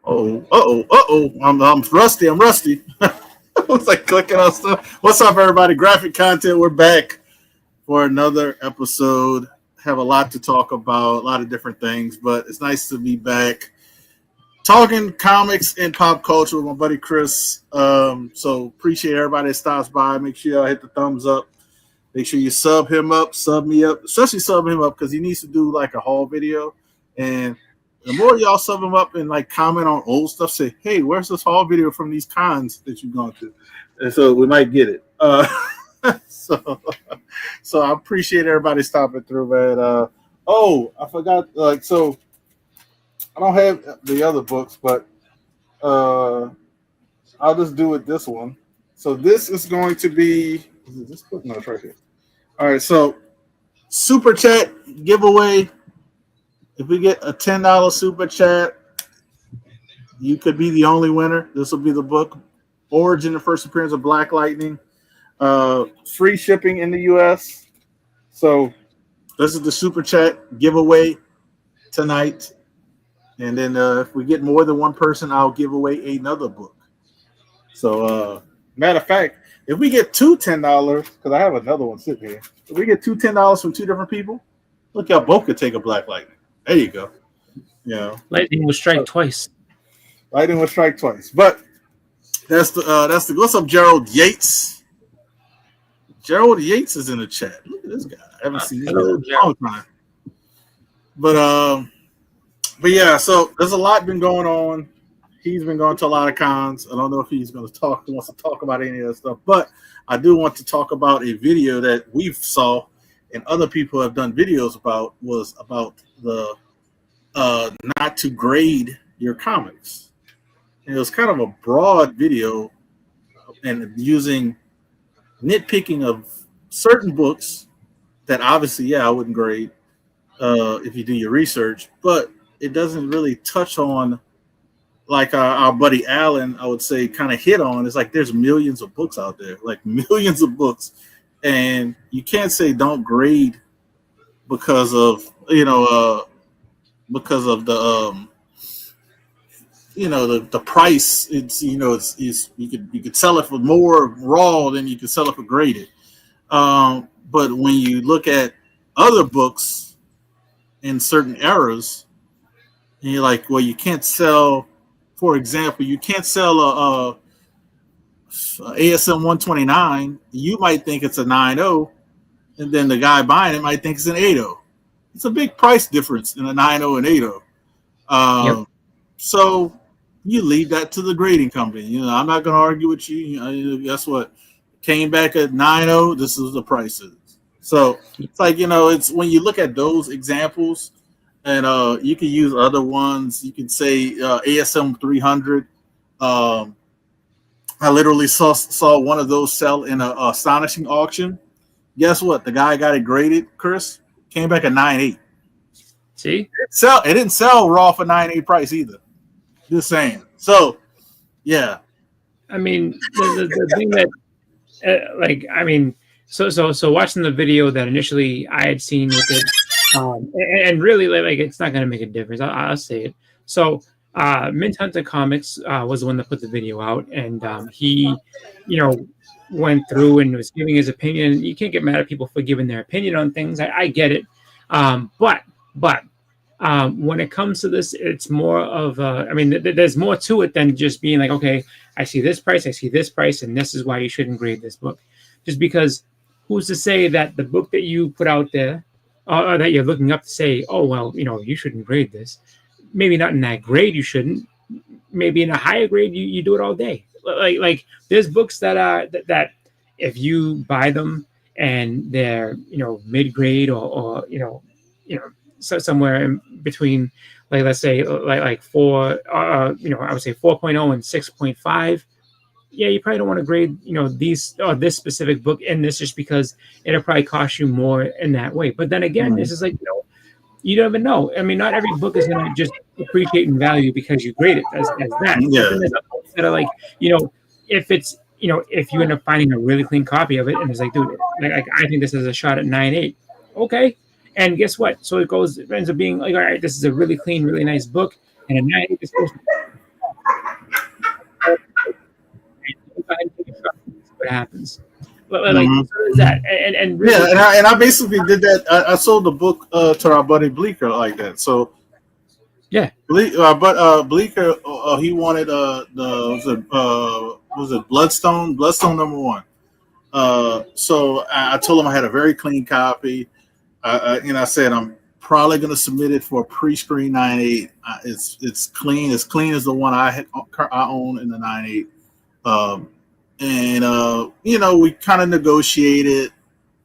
I'm rusty. I'm rusty. It's like clicking on stuff. What's up, everybody? Graphic content. We're back for another episode. Have a lot to talk about, a lot of different things, but it's nice to be back talking comics and pop culture with my buddy Chris. So appreciate everybody that stops by. Make sure y'all hit the thumbs up. Make sure you sub him up, sub me up, especially sub him up because he needs to do like a haul video. And the more y'all sub him up and like comment on old stuff, say, hey, where's this haul video from these cons that you've gone to? And so we might get it. So I appreciate everybody stopping through, man. I forgot. So I don't have the other books, but I'll just do it this one. So this is going to be. Is it this book? No, it's right here. All right, so super chat giveaway. If we get a $10 super chat, you could be the only winner. This will be the book, Origin and First Appearance of Black Lightning. Free shipping in the U.S. So this is the super chat giveaway tonight. And then if we get more than one person, I'll give away another book. So matter of fact, if we get two $10, because I have another one sitting here. If we get two $10 from two different people, look, y'all both could take a Black Lightning. There you go. Yeah, lightning will strike twice. Lightning will strike twice. But that's the what's up, Gerald Yates. Gerald Yates is in the chat. Look at this guy. I haven't seen this guy in a long time. But yeah, so there's a lot been going on. He's been going to a lot of cons. I don't know if wants to talk about any of that stuff, but I do want to talk about a video that we've saw and other people have done videos about the not to grade your comics. And it was kind of a broad video and using nitpicking of certain books that obviously, I wouldn't grade if you do your research, but it doesn't really touch on like our buddy Alan, I would say, kind of hit on. It's like there's millions of books out there, like millions of books, and you can't say don't grade because of the the price. It's it's you could sell it for more raw than you could sell it for graded. But when you look at other books in certain eras, and you're like, well, you can't sell. For example, you can't sell a ASM 129. You might think it's a 9.0, and then the guy buying it might think it's an 8.0. It's a big price difference in a 9.0 and 8.0. Yep. So you leave that to the grading company. I'm not going to argue with you. Guess what? Came back at 9.0. This is the prices. So it's like it's when you look at those examples. And you can use other ones. You can say ASM 300. I literally saw one of those sell in a astonishing auction. Guess what? The guy got it graded, Chris. Came back at 9.8. See? It didn't sell raw for 9.8 price either. Just saying. So, yeah. I mean, the thing that, so watching the video that initially I had seen with it, and really, like, it's not going to make a difference. I'll say it. So, Mint Hunter Comics was the one that put the video out, and he, went through and was giving his opinion. You can't get mad at people for giving their opinion on things. I get it, but when it comes to this, it's more of there's more to it than just being like, okay, I see this price, and this is why you shouldn't grade this book. Just because, who's to say that the book that you put out there, or that you're looking up to say, oh, well, you shouldn't grade this. Maybe not in that grade, you shouldn't. Maybe in a higher grade, you do it all day. Like there's books that are that if you buy them and they're mid grade or so somewhere in between, like let's say like 4, I would say 4.0 and 6.5. Yeah, you probably don't want to grade, these or this specific book in this just because it'll probably cost you more in that way. But then again, This is like, you don't even know. I mean, not every book is going to just appreciate in value because you grade it as that. Yeah. There's books that are like, if it's, if you end up finding a really clean copy of it and it's like, dude, like I think this is a shot at 9.8. Okay. And guess what? So it ends up being like, all right, this is a really clean, really nice book. And a 9.8 is supposed to happens. Like so is that, and really, yeah, and I basically did that. I sold the book to our buddy Bleecker like that. So yeah, Bleecker, he wanted was it Bloodstone #1. So I told him I had a very clean copy. I said I'm probably going to submit it for a pre-screen 9.8. It's clean as the one I own in the 9.8. We kind of negotiated.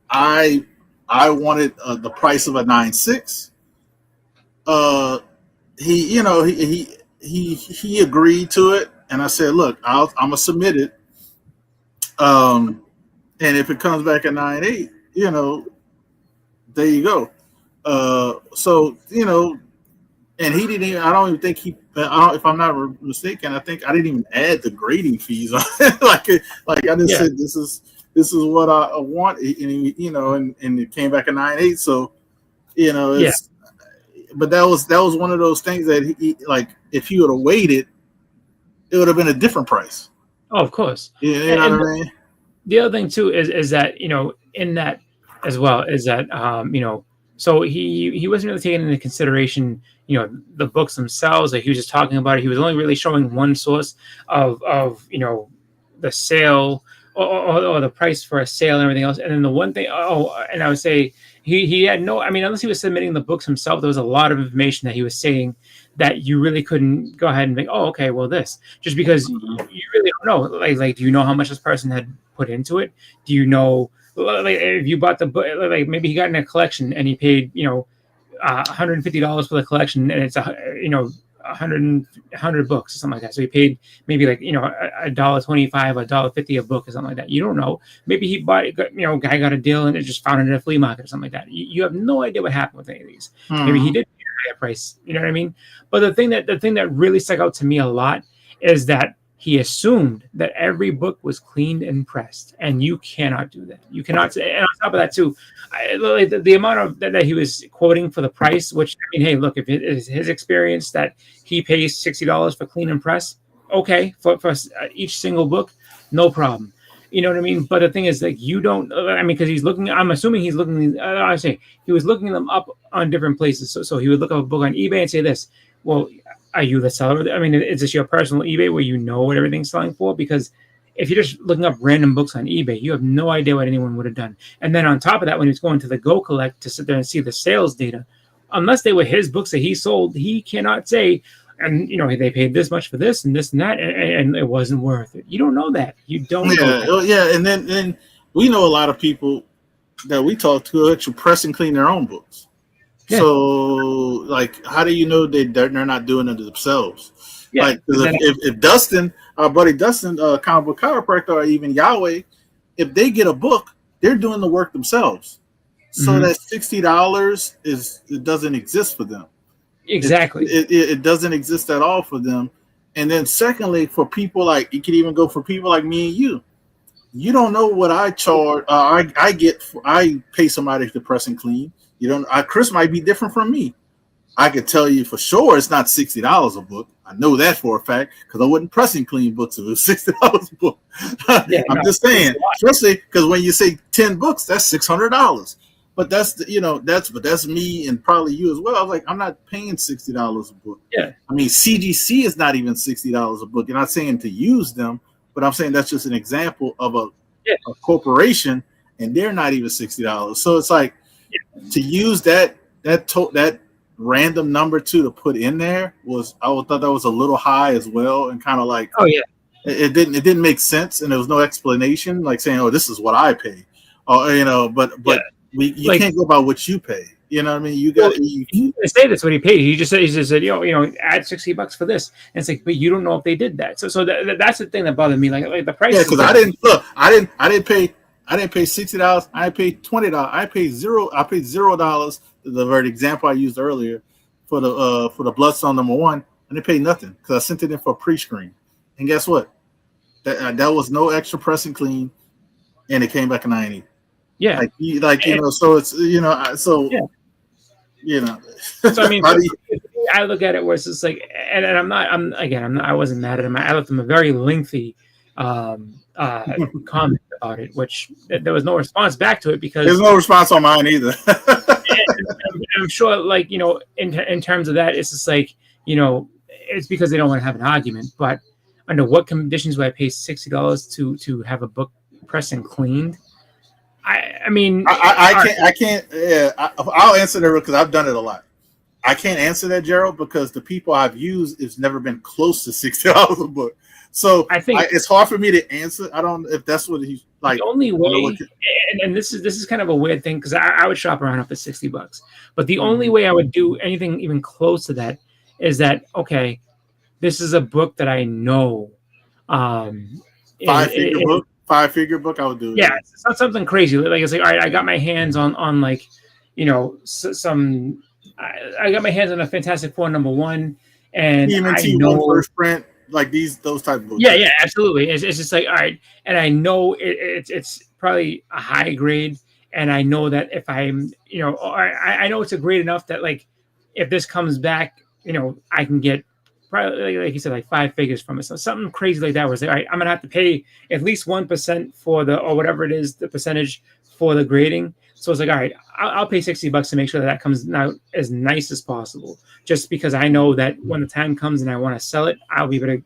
I wanted the price of a 9.6. He agreed to it, and I said, look, I'm gonna submit it. And if it comes back at 9.8, there you go. And he didn't even, I don't even think if I'm not mistaken, I think I didn't even add the grading fees on it. like I just said, this is what I want, and it came back at 9.8. So, but that was one of those things that he, like, if he would have waited, it would have been a different price. Oh, of course. You know what I mean? The other thing too is that, in that as well, is that so he wasn't really taking into consideration the books themselves. Like, he was just talking about it. He was only really showing one source of the sale or the price for a sale and everything else. And then the one thing, and I would say he had no, I mean, unless he was submitting the books himself, there was a lot of information that he was saying that you really couldn't go ahead and think, oh, okay, well, this, just because you really don't know. Like, do you know how much this person had put into it? Do you know, like, if you bought the book, like, maybe he got in a collection and he paid, $150 for the collection, and it's 100 books or something like that. So he paid maybe like $1.25, $1.50 a book or something like that. You don't know. Maybe he bought it. Guy got a deal and it just found it at a flea market or something like that. You have no idea what happened with any of these. Maybe he did pay a higher price. You know what I mean? But the thing that really stuck out to me a lot is that he assumed that every book was cleaned and pressed, and you cannot do that. You cannot. And on top of that, too, the amount of that he was quoting for the price, which, I mean, hey, look, if it is his experience that he pays $60 for clean and press, okay, for each single book, no problem. You know what I mean? But the thing is, like, you don't. I mean, because I'm assuming he's looking. I say he was looking them up on different places. So he would look up a book on eBay and say this. Well, are you the seller? I mean, is this your personal eBay where you know what everything's selling for? Because if you're just looking up random books on eBay, you have no idea what anyone would have done. And then on top of that, when he's going to the Go Collect to sit there and see the sales data, unless they were his books that he sold, he cannot say, and they paid this much for this and this and that, and it wasn't worth it. You don't know that. You don't know that. Yeah, and then we know a lot of people that we talk to actually press and clean their own books. Yeah. So, like, how do you know they're not doing it themselves? Yeah, like, if Dustin, our buddy Dustin, comic book chiropractor, or even Yahweh, if they get a book, they're doing the work themselves. So that $60 it doesn't exist for them. Exactly. It doesn't exist at all for them. And then secondly, for people like, you could even go for people like me and you. You don't know what I charge. I pay somebody to press and clean. You don't. Chris might be different from me. I could tell you for sure it's not $60 a book. I know that for a fact because I wouldn't press and clean books if it was $60 a book. I'm just saying, especially because when you say 10 books, that's $600. But that's me and probably you as well. I was like, I'm not paying $60 a book. Yeah. I mean, CGC is not even $60 a book. You're not saying to use them, but I'm saying that's just an example of a corporation, and they're not even $60. So it's like, to use that random number to put in there I thought that was a little high as well, and kind of like, it didn't make sense, and there was no explanation, like saying, oh, this is what I pay, or you can't go by what you pay. You know what I mean? You got he say that's what he paid. He just said add $60 for this, and it's like, but you don't know if they did that. So that's the thing that bothered me, like the price. Yeah, because I didn't pay $60. I paid $20. I paid $0. The very example I used earlier for the Bloodstone #1, and they paid nothing because I sent it in for a pre-screen. And guess what? That was no extra press and clean, and it came back a 90. Yeah, so it's So I mean, I look at it where it's just like, and I wasn't mad at him. I left him a very lengthy comment about it, which there was no response back to it because there's no response on mine either. I'm sure, like, in terms of that, it's just like, it's because they don't want to have an argument. But under what conditions would I pay $60 to have a book pressed and cleaned? I mean, I can't. Yeah, I'll answer that because I've done it a lot. I can't answer that, Gerald, because the people I've used it's never been close to $60 a book. So I think it's hard for me to answer. I don't if that's what he's like. The only way, and this is kind of a weird thing because I would shop around up at $60, but the only way I would do anything even close to that is that, okay, this is a book that I know. Five-figure book, I would do. Yeah, it's not something crazy. Like it's like, all right, I got my hands on like, some. I got my hands on a Fantastic Four #1, and I know first print, like those type of books. Yeah, absolutely. It's just like, all right, and I know it's probably a high grade, and I know that if I'm, I know it's a grade enough that, like, if this comes back, I can get probably, like you said, like 5 figures from it. So something crazy like that, where it's like, all right, I'm gonna have to pay at least 1% for or whatever it is, the percentage for the grading. So it's like, all right, I'll pay $60 to make sure that comes out as nice as possible. Just because I know that when the time comes and I want to sell it, I'll be able to,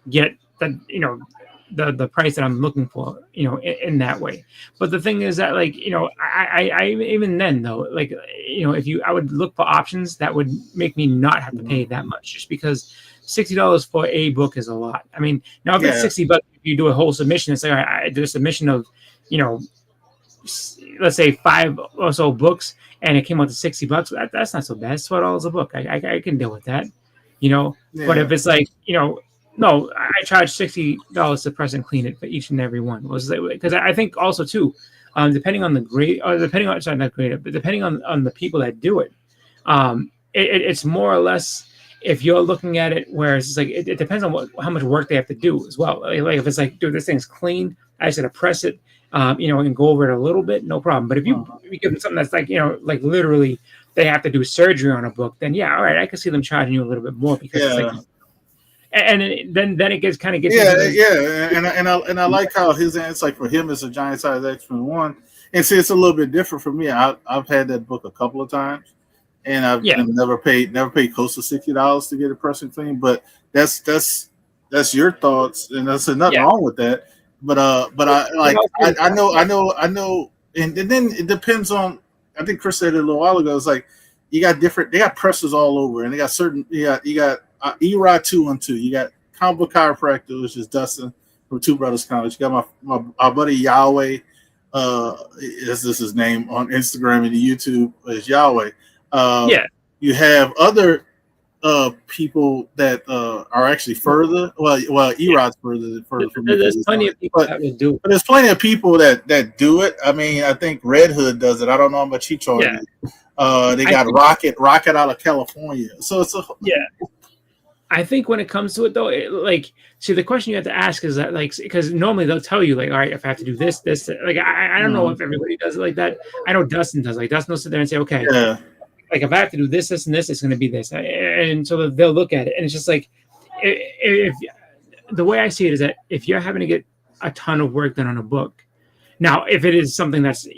get the price that I'm looking for, in that way. But the thing is that, like, I even then though, like, I would look for options that would make me not have to pay that much, just because $60 for a book is a lot. I mean, now if it's $60, if you do a whole submission, it's like, all right, I do a submission of, let's say 5 or so books, and it came out to $60. That's not so bad. It's $12 a book. I can deal with that, Yeah. But if it's like, no, I charge $60 to press and clean it for each and every one. Because I think also too, depending on the grade, or depending on not grade, but depending on the people that do it, it's more or less, if you're looking at it, where it's like it depends on how much work they have to do as well. Like if it's like, dude, this thing's clean, I just gotta press it, and go over it a little bit, no problem. But if you give them something that's like, like literally they have to do surgery on a book, then yeah, all right, I can see them charging you a little bit more because it's like, and then it gets and I like how his answer, like for him, it's a giant size X-Men 1, and see, it's a little bit different for me. I've had that book a couple of times, and I've never paid close to $60 to get a pressing clean. But that's your thoughts, and there's nothing wrong with that. But I know, and then it depends on. I think Chris said it a little while ago. It's like they got presses all over, and they got certain. You got Erod 212. You got Comic Book Chiropractor, which is Dustin from Two Brothers Comics. You got my buddy Yahweh. This is his name on Instagram and YouTube is Yahweh. You have other people that are actually further. Well, Erod's further from me. There's plenty of people that will do it. But there's plenty of people that do it. I mean, I think Red Hood does it. I don't know how much he charges. They got Rocket out of California. So it's I think when it comes to it, though, the question you have to ask is that, like, because normally they'll tell you, like, all right, if I have to do this, like, I don't know if everybody does it like that. I know Dustin does. Like, Dustin will sit there and say, okay, like, if I have to do this, this, and this, it's going to be this. And so they'll look at it. And it's just like, if the way I see it is that if you're having to get a ton of work done on a book, now, if it is something that's,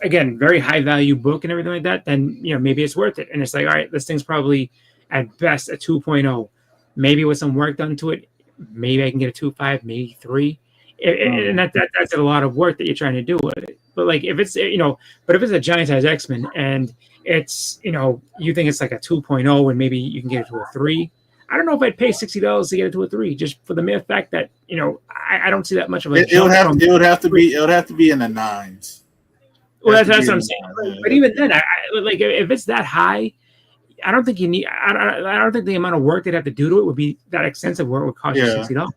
again, very high value book and everything like that, then, maybe it's worth it. And it's like, all right, this thing's probably at best a 2.0, maybe with some work done to it, maybe I can get a 2.5, maybe 3. And that's a lot of work that you're trying to do with it. But like, if it's, but if it's a giant size X-Men and it's, you think it's like a 2.0 and maybe you can get it to a 3, I don't know if I'd pay $60 to get it to a 3, just for the mere fact that, I don't see that much of a it would have to be in the 9s. Well, that's what I'm saying. But even then, I like, if it's that high, I don't think you need. I don't think the amount of work they'd have to do to it would be that extensive. Where it would cost you $60.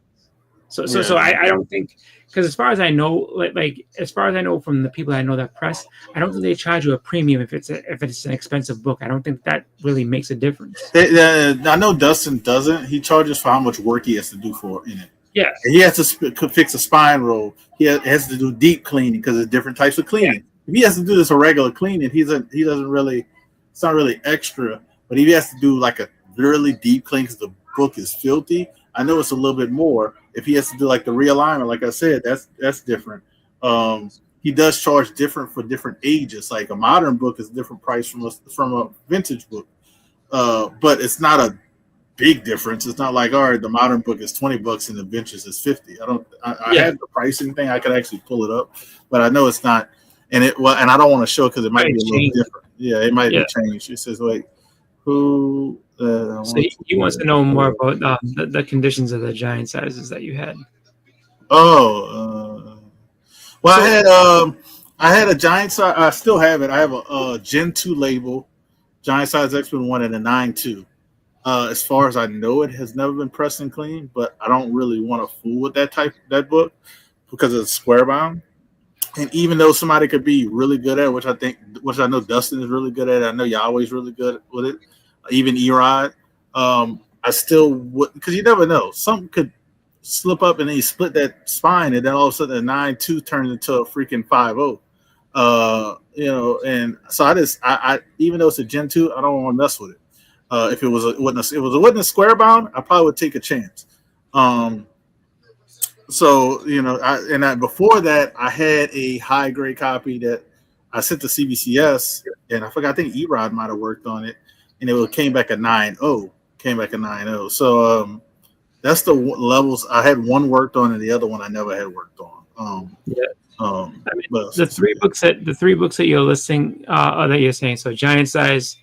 So I don't think, because as far as I know, like as far as I know from the people I know that press, I don't think they charge you a premium if it's an expensive book. I don't think that really makes a difference. I know Dustin doesn't. He charges for how much work he has to do in it. Yeah, and he has to fix a spine roll. He has to do deep cleaning because there's different types of cleaning. Yeah. If he has to do this a regular cleaning, he doesn't really. It's not really extra. But if he has to do like a really deep clean because the book is filthy, I know it's a little bit more. If he has to do like the realignment, like I said, that's different. He does charge different for different ages. Like a modern book is a different price from a vintage book, but it's not a big difference. It's not like, all right, the modern book is $20 and the vintage is $50. I had the pricing thing. I could actually pull it up, but I know it's not. And and I don't want to show because it might be a little different. Yeah, it might be changed. It says, wait, who? So he wants to know more about the conditions of the giant sizes that you had. Oh, well, I had a giant size. I still have it. I have a Gen 2 label, giant size X-Men 1 and a 9.2. As far as I know, it has never been pressed and cleaned, but I don't really want to fool with that book because it's square bound. And even though somebody could be really good at it, which I know Dustin is really good at it, I know Yahweh's really good with it, even Erod, I still would, because you never know. Something could slip up and then you split that spine, and then all of a sudden the 9.2 turns into a freaking 5.0. And so I even though it's a Gen 2, I don't want to mess with it. If it wasn't a square bound, I probably would take a chance. So before that, I had a high grade copy that I sent to CBCS, and I think Erod might have worked on it, and it came back a 9.0. So that's the levels. I had one worked on, and the other one I never had worked on. The three books that you're listing, that you're saying, so Giant Size,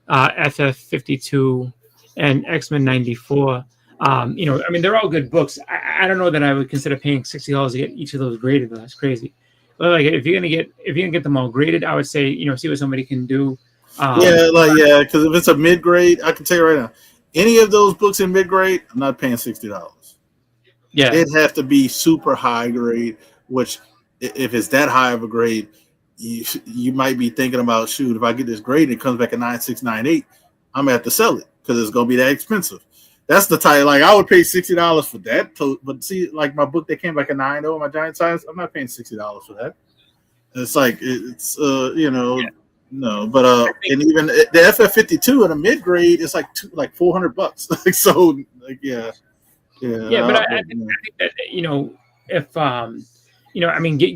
FF52, and X-Men 94. They're all good books. I don't know that I would consider paying $60 to get each of those graded. Though. That's crazy. But like, if you're gonna get them all graded, I would say, see what somebody can do. Because if it's a mid grade, I can tell you right now, any of those books in mid grade, I'm not paying $60. Yeah, it'd have to be super high grade. Which, if it's that high of a grade, you might be thinking about, shoot, if I get this grade and it comes back at 9.6, 9.8, I'm gonna have to sell it because it's gonna be that expensive. That's the type, like, I would pay $60 for that. But see, like my book that came back at 9.0, my giant size, I'm not paying $60 for that. It's like, no. But and even the FF52 in a mid grade is like $400. Like, so, like, yeah. But I think that if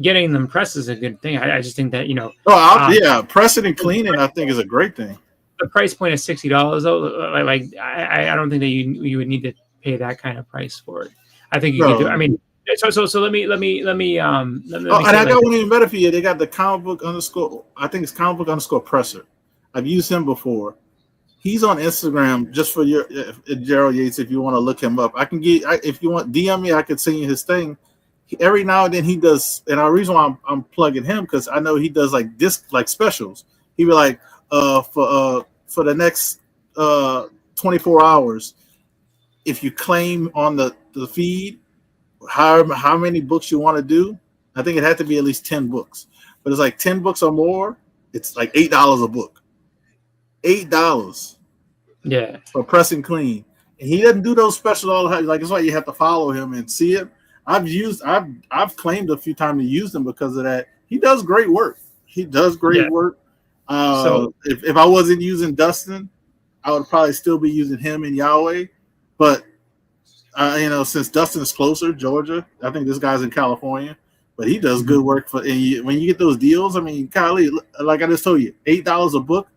getting them pressed is a good thing. I just think that pressing and cleaning I think is a great thing. The price point is $60 though. Like I don't think that you would need to pay that kind of price for it. I think you could do. I mean, so let me. And I got one even better for you. They got the comic book _ I think it's comic book _ presser. I've used him before. He's on Instagram just for your Gerald Yates. If you want to look him up, I can if you want DM me, I could send you his thing. Every now and then he does, and the reason why I'm plugging him because I know he does like disc like specials. He be like, for the next 24 hours, if you claim on the feed how many books you want to do, I think it had to be at least 10 books. But it's like 10 books or more, it's like $8 a book. $8. Yeah. For press and clean. And he doesn't do those specials all the time. Like, that's why you have to follow him and see it. I've claimed a few times to use him because of that. He does great work. Work. So if I wasn't using Dustin, I would probably still be using him and Yahweh. But since Dustin is closer, Georgia, I think this guy's in California, but he does good work when you get those deals. I mean, Kylie, like I just told you, $8 a book.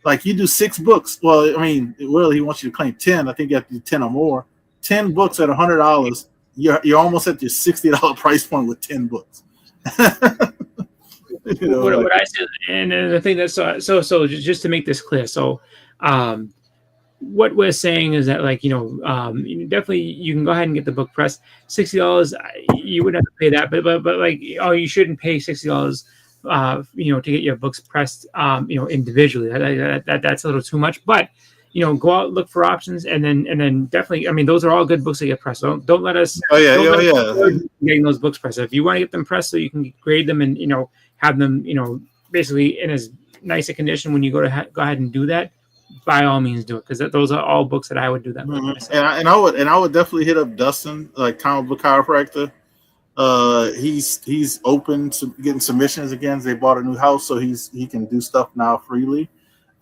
Like, you do 6 books. Well, I mean, really, he wants you to claim 10. I think you have to do 10 or more. 10 books at $100. You're almost at your $60 price point with 10 books. What I said, and the thing that's so just to make this clear, so what we're saying is that, like, definitely you can go ahead and get the book pressed. $60, you wouldn't have to pay that, but like, you shouldn't pay $60 to get your books pressed individually. That's a little too much, but go out, look for options, and then definitely, I mean, those are all good books that get pressed. Don't let us getting those books pressed. If you want to get them pressed so you can grade them and have them basically in as nice a condition when you go ahead and do that, by all means do it, because those are all books that I would do that with myself. And I would definitely hit up Dustin, like Comic Book Chiropractor. He's open to getting submissions again. They bought a new house, so he can do stuff now freely.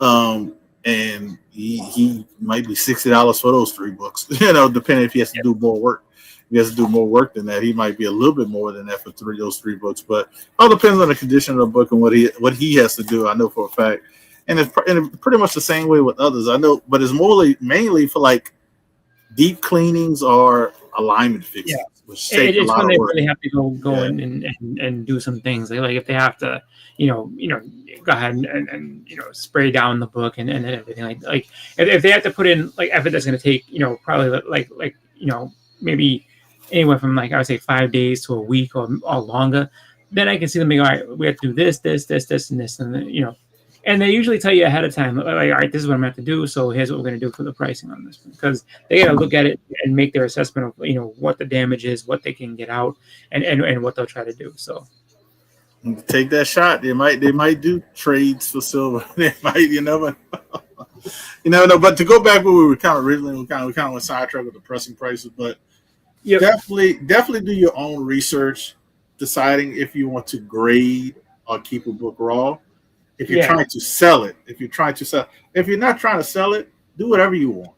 And and he might be $60 for those 3 books. Depending if he has to do more work. If he has to do more work than that, he might be a little bit more than that for those 3 books. But all depends on the condition of the book and what he has to do. I know for a fact, and it's pretty much the same way with others. I know, but it's mainly for like deep cleanings or alignment fixes. Yeah. Which take a lot when of they work. really have to go in and do some things. Like if they have to, go ahead and spray down the book and everything. Like if they have to put in like effort that's going to take, probably like maybe anywhere from like I would say 5 days to a week or longer, then I can see them being, all right, we have to do this, and this, and then, and they usually tell you ahead of time, like, all right, this is what I'm going to have to do. So here's what we're going to do for the pricing on this one. Because they got to look at it and make their assessment of, what the damage is, what they can get out, and what they'll try to do. So take that shot. They might do trades for silver. They might, but But to go back where we were kind of originally, we kind of went sidetracked with the pressing prices. But definitely do your own research, deciding if you want to grade or keep a book raw. If you're trying to sell it, if you're not trying to sell it, do whatever you want.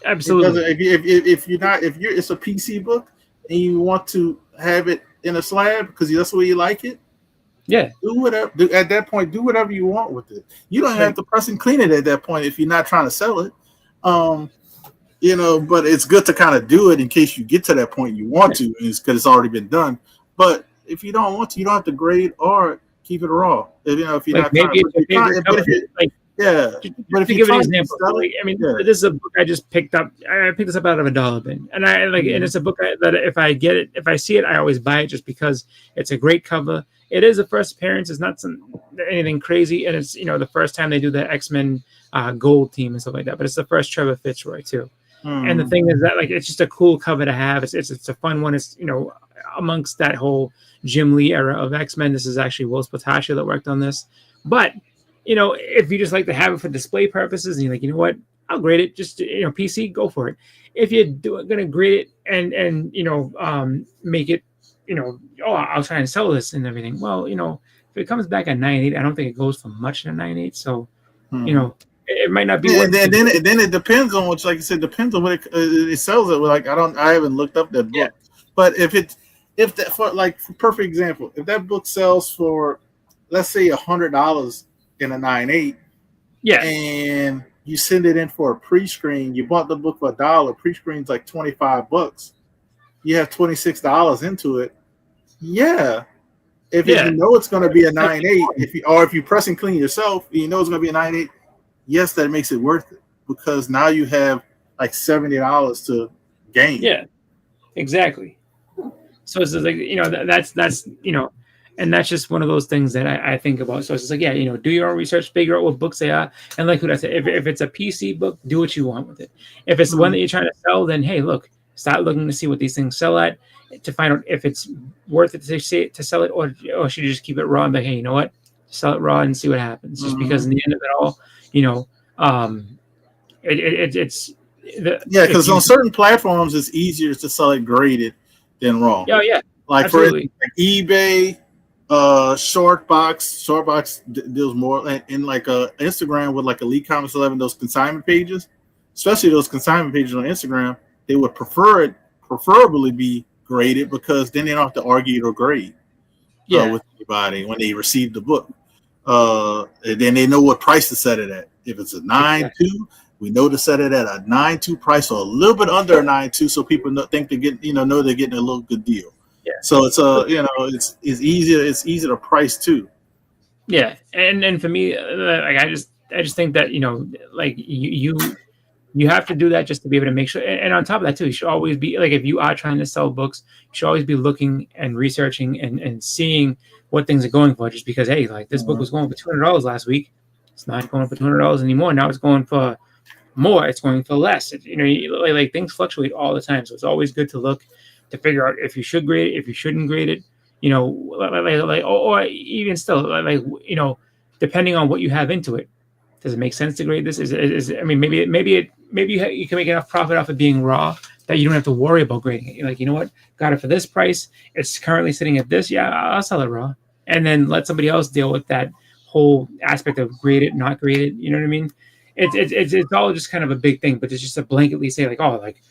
Absolutely. If it's a PC book and you want to have it in a slab because that's the way you like it. Yeah. Do whatever. At that point, do whatever you want with it. You don't have to press and clean it at that point if you're not trying to sell it. But it's good to kind of do it in case you get to that point you want to, because it's already been done. But if you don't want to, you don't have to grade or keep it raw. If you're not trying but if you give an example, this is a book I just picked up. I picked this up out of a dollar bin, and and it's a book that if I see it, I always buy it just because it's a great cover. It is a first appearance. It's not anything crazy, and it's the first time they do the X-Men Gold team and stuff like that. But it's the first Trevor Fitzroy too. And the thing is that it's just a cool cover to have. It's a fun one. It's amongst that whole Jim Lee era of X-Men, this is actually Will Spatacia that worked on this. But if you just like to have it for display purposes, and you're like, you know what, I'll grade it. Just PC, go for it. If you're going to grade it and make it, I'll try and sell this and everything. Well, if it comes back at 9.8, I don't think it goes for much in a 9.8. So, it might not be. And then it depends on what, like I said, depends on what it sells it. Like I haven't looked up that book, but for perfect example, if that book sells for, let's say $100 in a 9.8, and you send it in for a pre-screen, you bought the book for $1, pre-screen's like $25, you have $26 into it. If you know it's going to be a 9.8, if you press and clean yourself, you know it's going to be a 9.8. Yes, that makes it worth it because now you have like $70 to gain. Yeah, exactly. So it's like that's and that's just one of those things that I think about. So it's just like do your own research, figure out what books they are, and like what I said, if it's a PC book, do what you want with it. If it's one that you're trying to sell, then hey, look, start looking to see what these things sell at to find out if it's worth it to sell it, or should you just keep it raw and be, hey, you know what, sell it raw and see what happens. Just because in the end of it all, it's because on certain platforms it's easier to sell it graded than raw. Like absolutely. For eBay, Shortbox deals more, and like Instagram with like Elite Comics 11, those consignment pages, especially those consignment pages on Instagram, they would preferably be graded because then they don't have to argue or grade with anybody when they receive the book. And then they know what price to set it at. If it's a 9.2, we know to set it at a 9.2 price or a little bit under a 9.2, so people think they get know they're getting a little good deal. So it's it's easier. It's easier to price too. Yeah, and for me, I just think that you have to do that just to be able to make sure. And on top of that too, you should always be like, if you are trying to sell books, you should always be looking and researching and seeing what things are going for. Just because this book was going for $200 last week, it's not going for $200 anymore. Now it's going for more. It's going for less. Things fluctuate all the time, so it's always good to look to figure out if you should grade it, if you shouldn't grade it, or even still, depending on what you have into it, does it make sense to grade this? Maybe you can make enough profit off of being raw that you don't have to worry about grading it. You're like, you know what, got it for this price. It's currently sitting at this. Yeah, I'll sell it raw, and then let somebody else deal with that whole aspect of grade it, not grade it. You know what I mean? it's all just kind of a big thing, but it's just a blanketly say like, oh, like,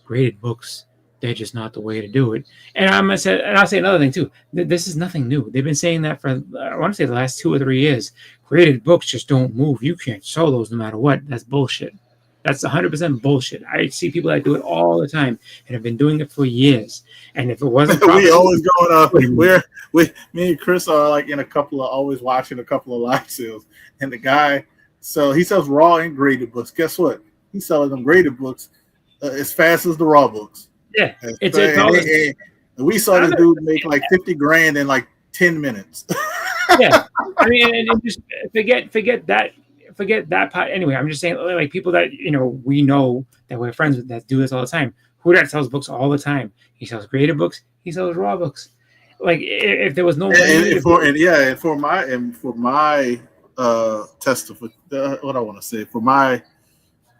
graded books, they're just not the way to do it. And I'll say another thing too. This is nothing new. They've been saying that for, I want to say, the last 2 or 3 years. Graded books just don't move. You can't sell those no matter what. That's bullshit. That's 100% bullshit. I see people that do it all the time and have been doing it for years. And if it wasn't, we always going up. Me and Chris are like always watching a couple of live sales, and the guy, so he sells raw and graded books. Guess what? He's selling them graded books as fast as the raw books. Yeah, and we saw this dude make like 50 grand in like 10 minutes. Yeah, I mean, and just forget that part. Anyway, I'm just saying, like, people that we know that we're friends with that do this all the time. Who that sells books all the time? He sells graded books. He sells raw books. Like, if there was no for my testimony, what I want to say, for my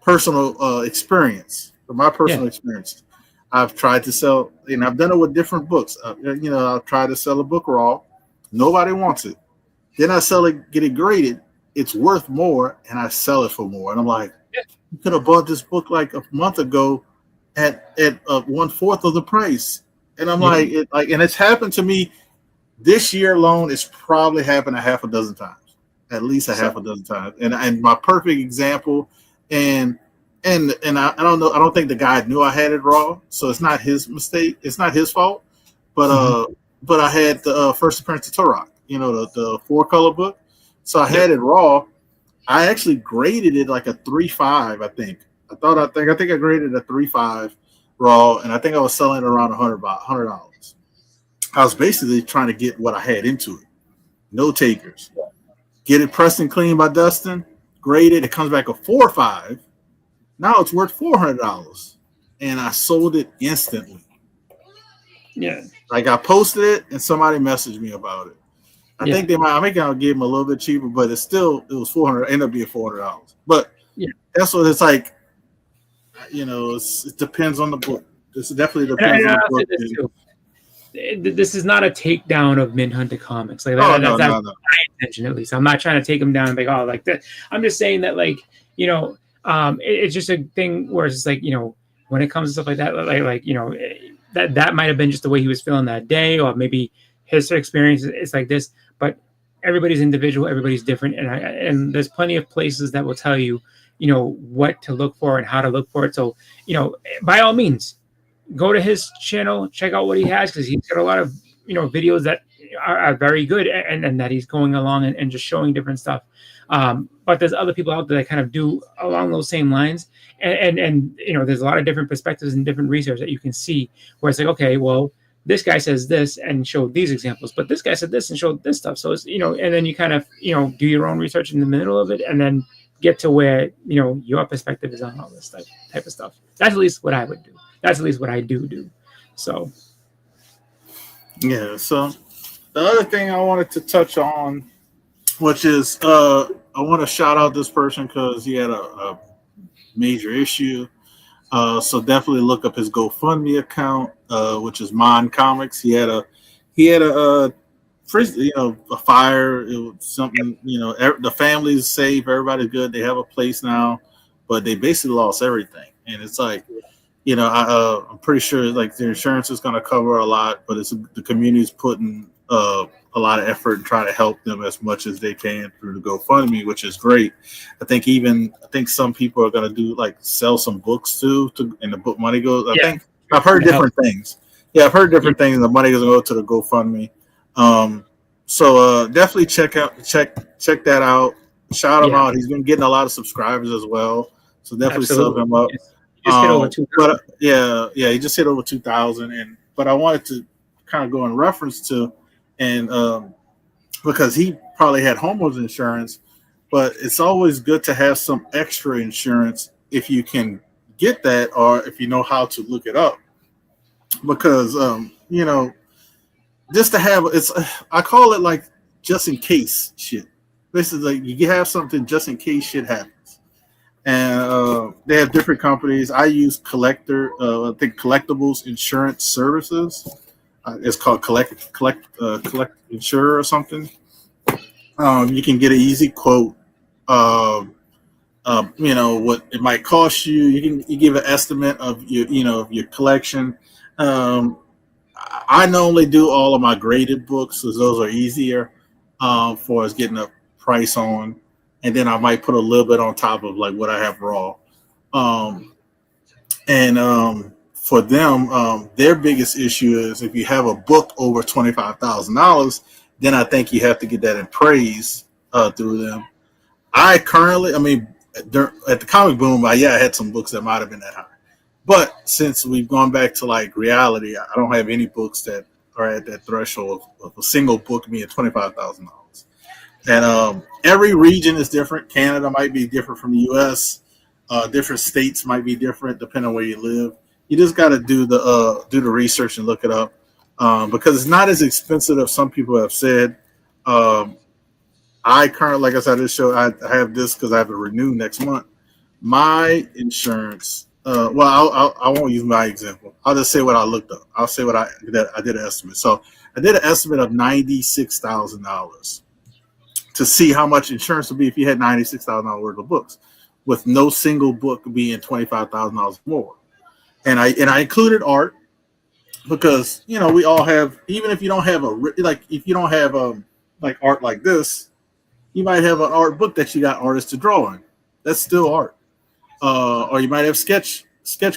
personal experience, I've tried to sell, I've done it with different books. I've tried to sell a book raw. Nobody wants it. Then I sell it, get it graded. It's worth more, and I sell it for more. And I'm like, you could have bought this book like a month ago at 1/4 of the price. And I'm like, and it's happened to me this year alone. It's probably happened a half a dozen times, at least half a dozen times. And my perfect example, and I don't know, I don't think the guy knew I had it raw, so it's not his mistake. It's not his fault. But but I had the first appearance of Turok, the 4-color book. So I had it raw. I actually graded it like a 3.5, I think. I think I graded a 3.5 raw, and I think I was selling it around $100. I was basically trying to get what I had into it. No takers. Get it pressed and cleaned by Dustin, graded. It comes back a 4.5. Now it's worth $400, and I sold it instantly. Yeah, like I posted it, and somebody messaged me about it. I think I'll give them a little bit cheaper, but it was $400. Ended up being $400. But that's what it's like. It depends on the book. This definitely depends on the book. This is not a takedown of Mint Hunter Comics. Like that's my intention, at least. I'm not trying to take them down and like, like that. I'm just saying that, like, it's just a thing where it's just like, when it comes to stuff like that, that might have been just the way he was feeling that day, or maybe his experience is like this. But everybody's individual, everybody's different, and there's plenty of places that will tell you, what to look for and how to look for it. So, by all means, go to his channel, check out what he has, because he's got a lot of videos that are very good, and that he's going along and just showing different stuff. But there's other people out there that kind of do along those same lines, and there's a lot of different perspectives and different research that you can see where it's like, okay, well, this guy says this and showed these examples, but this guy said this and showed this stuff. So it's, and then you kind of, do your own research in the middle of it, and then get to where, your perspective is on all this type of stuff. That's at least what I would do. That's at least what I do. So. Yeah. So the other thing I wanted to touch on, which is, I want to shout out this person because he had a major issue. So definitely look up his GoFundMe account, which is Mon Comics. He had a fire. It was something, the family's safe. Everybody's good. They have a place now, but they basically lost everything. And it's like, I'm pretty sure like the insurance is going to cover a lot, but the community's putting a lot of effort and trying to help them as much as they can through the GoFundMe, which is great. I think some people are going to do like sell some books too, and the book money goes. I think I've heard different things. Yeah, I've heard different things. And the money doesn't go to the GoFundMe. So definitely check that out. Shout him out. He's been getting a lot of subscribers as well. So definitely sub him up. Just hit over 2,000. He just hit over 2,000. But I wanted to kind of go in reference to, and because he probably had homeowners insurance, but it's always good to have some extra insurance if you can get that, or if you know how to look it up, because just to have I call it like just in case shit. Basically, like you have something just in case shit happens. And they have different companies. I use Collectibles Insurance Services. It's called Collect Insurer or something. You can get an easy quote. what it might cost you. You give an estimate of of your collection. Um, I normally do all of my graded books, because those are easier for us getting a price on, and then I might put a little bit on top of like what I have raw. Um, and For them, their biggest issue is if you have a book over $25,000, then I think you have to get that appraised through them. I mean, at the comic boom, I had some books that might have been that high. But since we've gone back to like reality, I don't have any books that are at that threshold of a single book being $25,000. And every region is different. Canada might be different from the U.S. Different states might be different depending on where you live. You just got to do the research and look it up, because it's not as expensive as some people have said. I currently, like I said, I have this because I have to renew next month. My insurance. I won't use my example. I'll just say what I looked up. I'll say what I did an estimate. So I did an estimate of $96,000 to see how much insurance would be if you had $96,000 worth of books, with no single book being $25,000 more. And I included art because we all have, even if you don't have if you don't have like art like this, you might have an art book that you got artists to draw in. That's still art. Or you might have sketch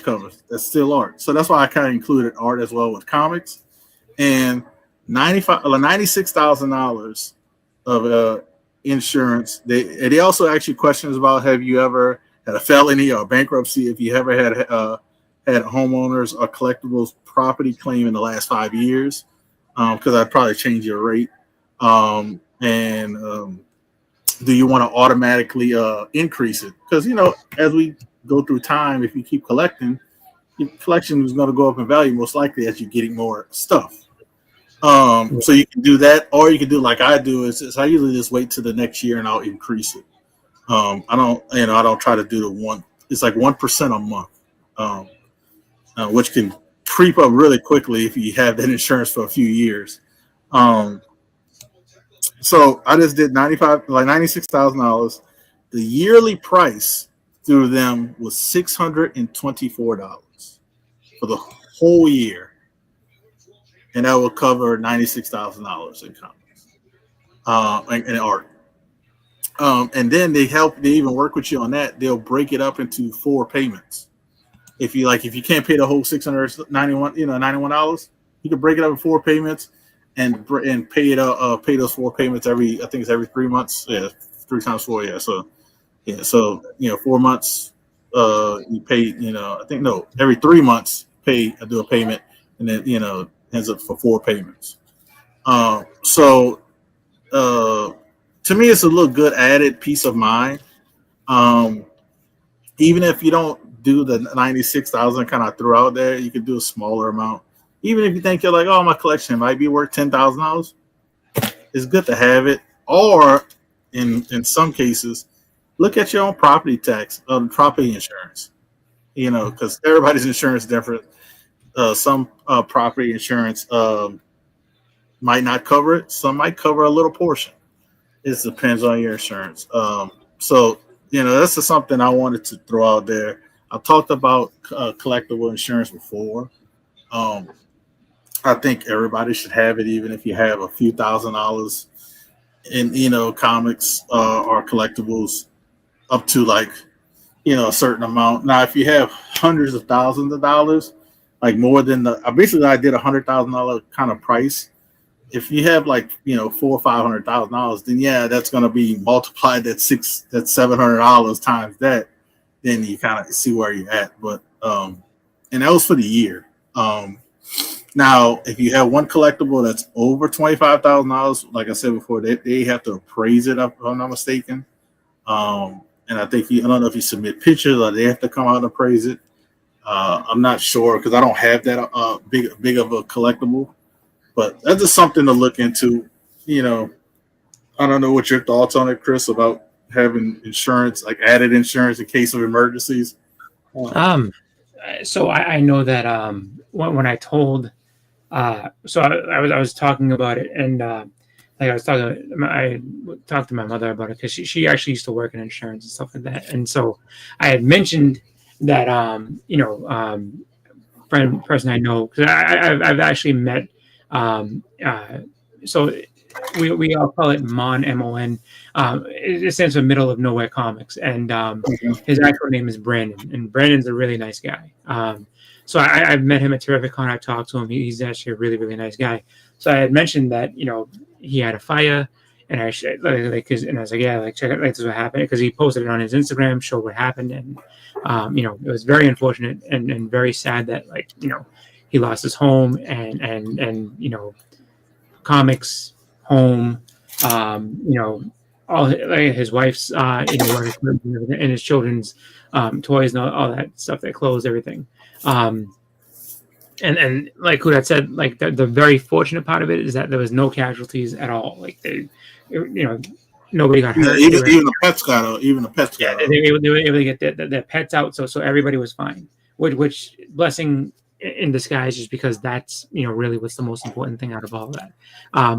covers. That's still art. So that's why I kind of included art as well with comics. And $96,000 of insurance. They also ask you questions about, have you ever had a felony or bankruptcy? If you ever had homeowners or collectibles property claim in the last 5 years, because I'd probably change your rate. Do you want to automatically increase it? Because as we go through time, if you keep collecting, your collection is going to go up in value most likely as you're getting more stuff. So you can do that, or you can do like I do. Is I usually just wait till the next year and I'll increase it. I don't try to do the one. It's like 1% a month, which can creep up really quickly if you have that insurance for a few years. So I just did $96,000. The yearly price through them was $624 for the whole year, and that will cover $96,000 in comics and art. And then they even work with you on that. They'll break it up into 4 payments. If you can't pay the whole $691, you can break it up in 4 payments and pay those 4 payments every 3 months. Yeah, 3 times 4. Yeah. So 4 months. You pay. Every 3 months do a payment, and then ends up for 4 payments. To me, it's a little good added peace of mind. Even if you don't do the 96,000 kind of throw out there, you could do a smaller amount. Even if you think you're like, oh, my collection might be worth $10,000, it's good to have it. Or in some cases, look at your own property tax, property insurance. Because everybody's insurance is different. Some property insurance might not cover it. Some might cover a little portion. It depends on your insurance. That's just something I wanted to throw out there. I've talked about collectible insurance before. I think everybody should have it, even if you have a few $1,000s in comics or collectibles, up to a certain amount. Now, if you have hundreds of thousands of dollars, like more than I did $100,000 kind of price. If you have $400,000 or $500,000, then that's going to be multiplied that's $700 times that. Then you kind of see where you're at. But and that was for the year. Now, if you have one collectible that's over $25,000, like I said before, they have to appraise it, if I'm not mistaken. And I think I don't know if you submit pictures or they have to come out and appraise it. I'm not sure because I don't have that big of a collectible. But that's just something to look into. I don't know what your thoughts on it, Chris, about having insurance, like added insurance in case of emergencies. So I know that when I told, I was talking about it, and like I talked to my mother about it because she actually used to work in insurance and stuff like that, and so I had mentioned that person I know because I've actually met so we all call it MON, MON. It stands for Middle of Nowhere Comics, and his actual name is Brandon, and Brandon's a really nice guy. So I've met him at Terrificon. I talked to him. He's actually a really, really nice guy. So I had mentioned that he had a fire, and I was like, yeah, like check it, like this is what happened, because he posted it on his Instagram, showed what happened, and it was very unfortunate and very sad that he lost his home and comics, home, all his wife's work and his children's toys and all that stuff, that clothes, everything. And like who that said, like the very fortunate part of it is that there was no casualties at all. Like nobody got hurt. Even the pets got out. Even the pets got out. They were able to get their pets out, so everybody was fine. Which blessing in disguise, just because that's really what's the most important thing out of all of that.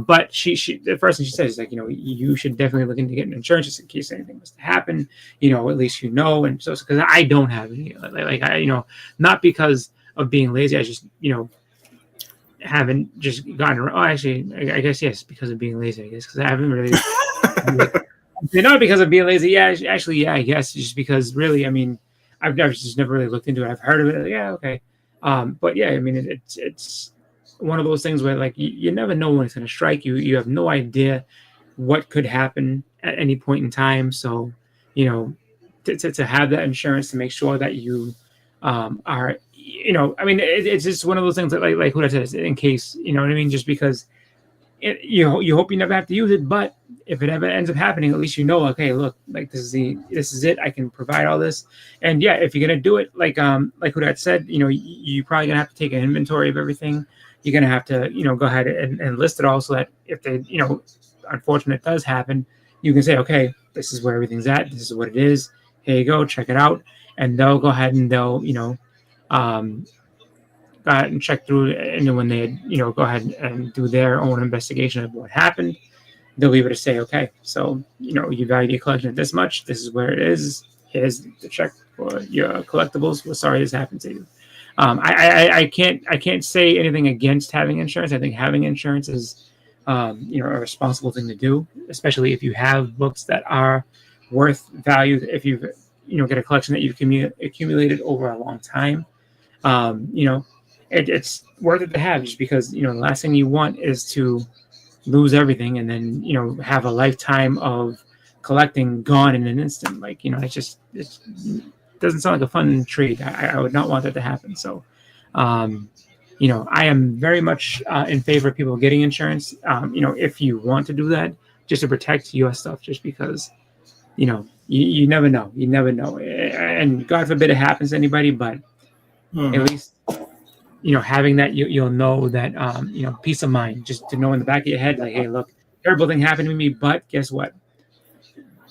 But she the first thing she says is like, you should definitely look into getting insurance just in case anything was to happen. At least and so because I don't have any, like I not because of being lazy. I just haven't just gotten around. Oh, actually, I guess yes, because of being lazy. I guess because I haven't really. Not because of being lazy. Yeah, actually, yeah, I guess just because really, I mean, I've just never really looked into it. I've heard of it. Like, yeah, okay. But yeah, I mean, it's one of those things where like you never know when it's going to strike you. You have no idea what could happen at any point in time. So, to have that insurance to make sure that you are, I mean, it's just one of those things that like what I said, in case, you know what I mean? Just because you hope you never have to use it, but if it ever ends up happening, at least okay, look, like this is it. I can provide all this, and yeah, if you're gonna do it, like who that said, you probably gonna have to take an inventory of everything. You're gonna have to, go ahead and list it all, so that if they, unfortunate does happen, you can say, okay, this is where everything's at. This is what it is. Here you go, check it out, and they'll go ahead and they'll, go ahead and check through, and when they, go ahead and do their own investigation of what happened, they'll be able to say, okay, so, you value your collection at this much. This is where it is. Here's the check for your collectibles. We're sorry this happened to you. I can't say anything against having insurance. I think having insurance is, a responsible thing to do, especially if you have books that are worth value. If you've, get a collection that you've accumulated over a long time, it's worth it to have, just because, the last thing you want is to lose everything and then, have a lifetime of collecting gone in an instant. Like, it doesn't sound like a fun trade. I would not want that to happen. So, I am very much in favor of people getting insurance, if you want to do that, just to protect your stuff, just because, you never know. You never know. And God forbid it happens to anybody, but at least, having that, you'll know that, peace of mind, just to know in the back of your head, like, hey, look, terrible thing happened to me, but guess what?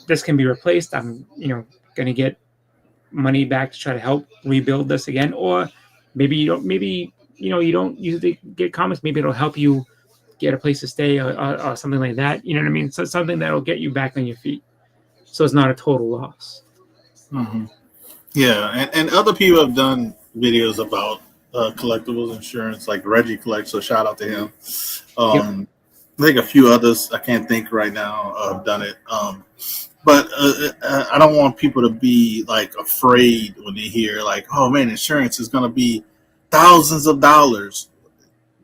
This can be replaced. I'm, going to get money back to try to help rebuild this again. Or maybe you don't usually get comics. Maybe it'll help you get a place to stay or something like that. You know what I mean? So something that'll get you back on your feet, so it's not a total loss. Mm-hmm. Yeah, and other people have done videos about collectibles insurance, like Reggie Collects, so shout out to him. I think a few others, I can't think right now, have done it. But I don't want people to be like afraid when they hear like, oh man, insurance is going to be thousands of dollars.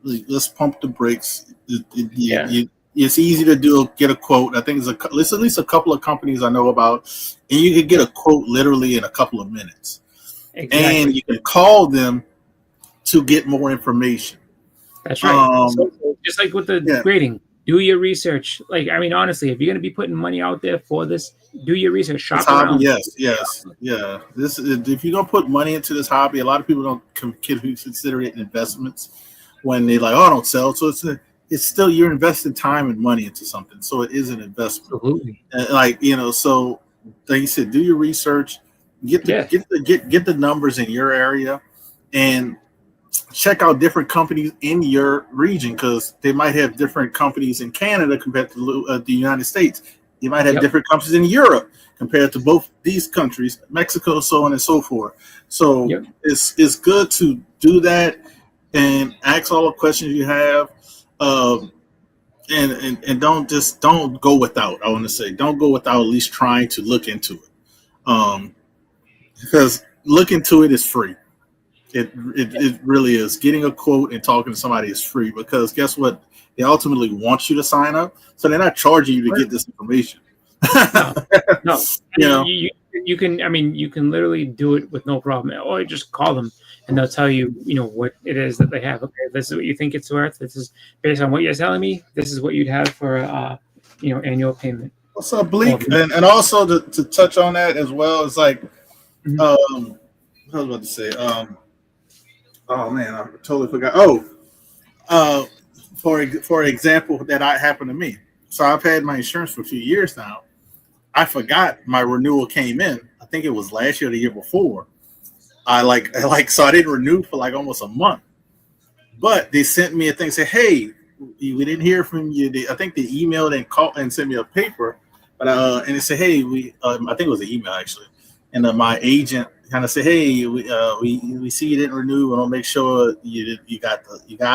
Let's pump the brakes. It's easy to get a quote. I think there's at least a couple of companies I know about, and you can get a quote literally in a couple of minutes. Exactly. And you can call them to get more information. That's right. So just like with the grading, do your research. Like, I mean, honestly, if you're going to be putting money out there for this, do your research. Shop around. Yes. Yeah. If you're going to put money into this hobby, a lot of people don't consider it investments when they're like, oh, I don't sell. So it's still, you're investing time and money into something. So it is an investment. Absolutely. So like you said, do your research, get the numbers in your area, and check out different companies in your region, because they might have different companies in Canada compared to the United States. You might have different companies in Europe compared to both these countries, Mexico, so on and so forth. So it's good to do that and ask all the questions you have. And don't go without. I want to say, don't go without at least trying to look into it, because look into it is free. It really is. Getting a quote and talking to somebody is free, because guess what? They ultimately want you to sign up, so they're not charging you to get this information. No. You can. I mean, you can literally do it with no problem. Or you just call them, and they'll tell you, what it is that they have. Okay, this is what you think it's worth. This is based on what you're telling me. This is what you'd have for annual payment. What's up, Bleak? And also to touch on that as well, it's like, what I was about to say. Oh man, I totally forgot. For example, that happened to me. So I've had my insurance for a few years now. I forgot my renewal came in. I think it was last year or the year before. So I didn't renew for like almost a month. But they sent me a thing, say, hey, we didn't hear from you. I think they emailed and called and sent me a paper. But and they said, hey, I think it was an email actually. And my agent kind of said, hey, we see you didn't renew. We want to make sure you got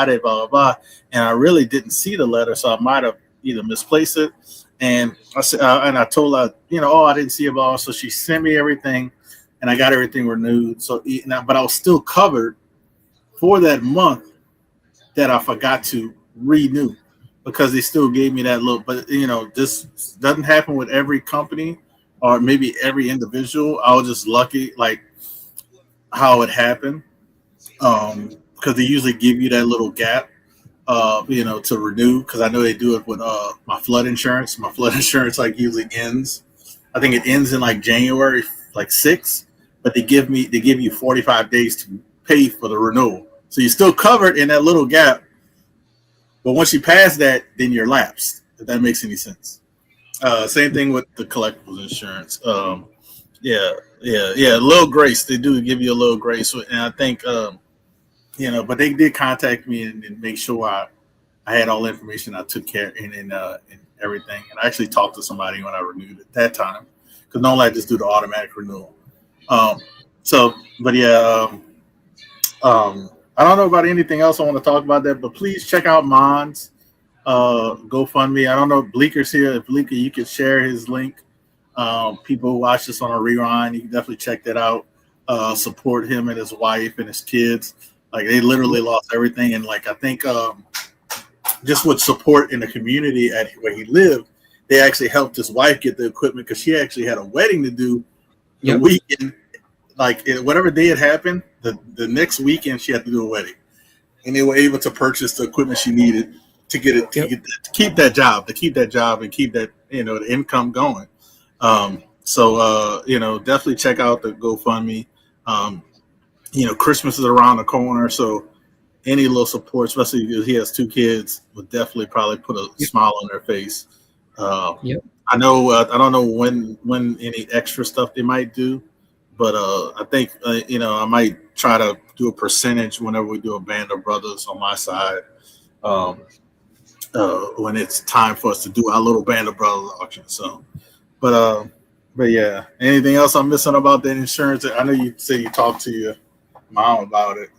it, blah blah blah. And I really didn't see the letter, so I might have either misplaced it. And I said, and I told her, I didn't see it, blah. So she sent me everything, and I got everything renewed. So, but I was still covered for that month that I forgot to renew, because they still gave me that little. But this doesn't happen with every company or maybe every individual. I was just lucky, like how it happened, because they usually give you that little gap, to renew. Because I know they do it with my flood insurance. My flood insurance usually ends. I think it ends in like January 6th, but they give you 45 days to pay for the renewal. So you're still covered in that little gap, but once you pass that, then you're lapsed. If that makes any sense. Same thing with the collectibles insurance. A little grace. They do give you a little grace, and I think but they did contact me and make sure I had all the information. I took care and everything. And I actually talked to somebody when I renewed at that time, because normally I just do the automatic renewal. I don't know about anything else I want to talk about that, but please check out Mon's GoFundMe. I don't know if Bleeker's here. If Bleeker, you could share his link. People who watch this on a rewind, you can definitely check that out. Support him and his wife and his kids. Like, they literally lost everything, and I think just with support in the community at where he lived, they actually helped his wife get the equipment, because she actually had a wedding to do the weekend. Whatever day it happened, the next weekend she had to do a wedding, and they were able to purchase the equipment she needed to get it to keep that job and keep that the income going. Definitely check out the GoFundMe. Christmas is around the corner, so any little support, especially if he has 2 kids, would definitely probably put a smile on their face. I know I don't know when any extra stuff they might do, but I think I might try to do a percentage whenever we do a Band of Brothers on my side, when it's time for us to do our little Band of Brothers auction. So, but yeah, anything else I'm missing about that insurance? I know you say you talked to your mom about it.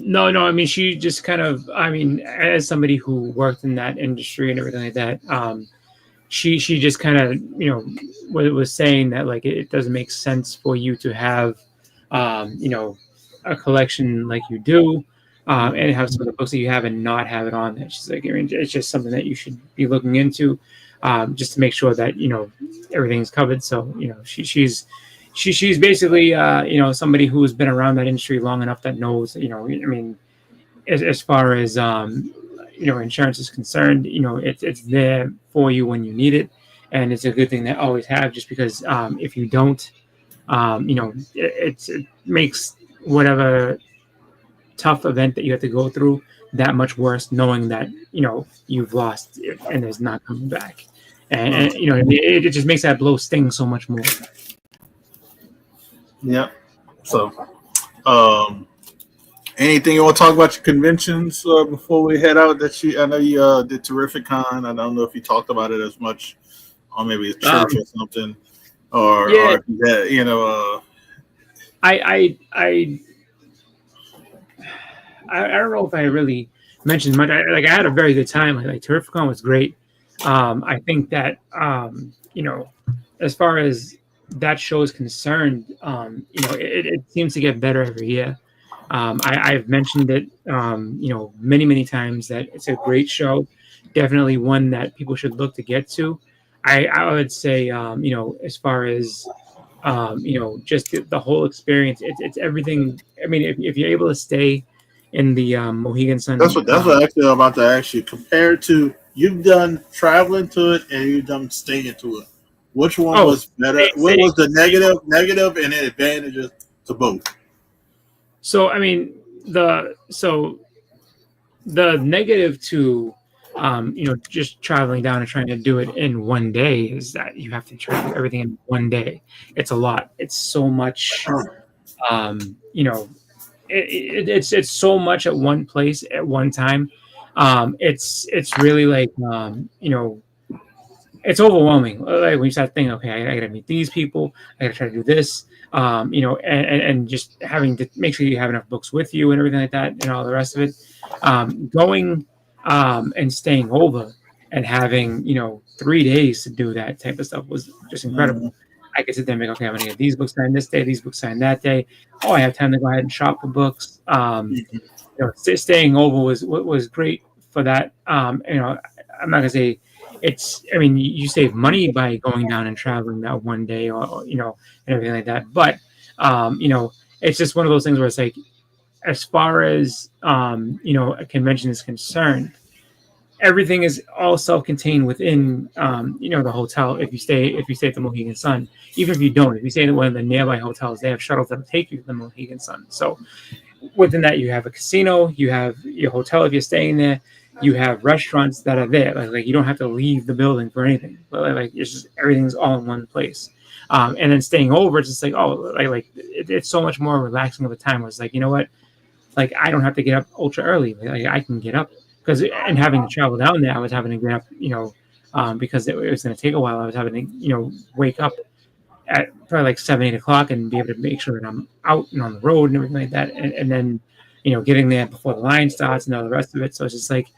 No. I mean, she just kind of, as somebody who worked in that industry and everything like that, she just kind of, was saying that it doesn't make sense for you to have, a collection like you do, and have some of the books that you have and not have it on that. She's like, it's just something that you should be looking into, just to make sure that everything's covered. So she's basically somebody who's been around that industry long enough that knows as far as insurance is concerned, it's there for you when you need it, and it's a good thing to always have, just because if you don't, it makes whatever tough event that you have to go through that much worse, knowing that you've lost it and it's not coming back, and it just makes that blow sting so much more. Yeah. So Anything you want to talk about your conventions before we head out? I know you did Terrificon. I don't know if you talked about it as much on maybe a church or something, Yeah, or if you had, I don't know if I really mentioned much. I had a very good time. Like Terrificon was great. I think that as far as that show is concerned, it seems to get better every year. I've mentioned it, many times that it's a great show. Definitely one that people should look to get to. I would say, as far as just the whole experience, it's everything. I mean, if you're able to stay in the Mohegan Sun, that's what actually I'm about to ask you. Compared to you've done traveling to it and you've done staying to it, which one was better? What was the negative, and the advantages to both? So I mean the negative to just traveling down and trying to do it in one day is that you have to try to do everything in one day. It's a lot. It's so much. It's so much at one place at one time. It's really like it's overwhelming. Like when you start thinking, okay, I gotta meet these people, I gotta try to do this, and just having to make sure you have enough books with you and everything like that, and all the rest of it. Going and staying over and having 3 days to do that type of stuff was just incredible. Mm-hmm. I could sit there and make, okay, I'm gonna get these books signed this day, these books signed that day. Oh, I have time to go ahead and shop for books. Staying over was great for that. I'm not gonna say it's. I mean, you save money by going down and traveling that one day, or and everything like that. But it's just one of those things where it's like, as far as a convention is concerned, everything is all self-contained within the hotel. If you stay at the Mohegan Sun, even if you don't, if you stay at one of the nearby hotels, they have shuttles that will take you to the Mohegan Sun. So within that, you have a casino, you have your hotel if you're staying there, you have restaurants that are there. Like you don't have to leave the building for anything. Like it's just everything's all in one place. And then staying over, it's just like it's so much more relaxing of a time. Where it's like, you know what, like I don't have to get up ultra early. Like I can get up. And having to travel down there, I was having to get up, because it was going to take a while. I was having to, wake up at probably like 7, 8 o'clock and be able to make sure that I'm out and on the road and everything like that. And then, getting there before the line starts and all the rest of it. So it's just like,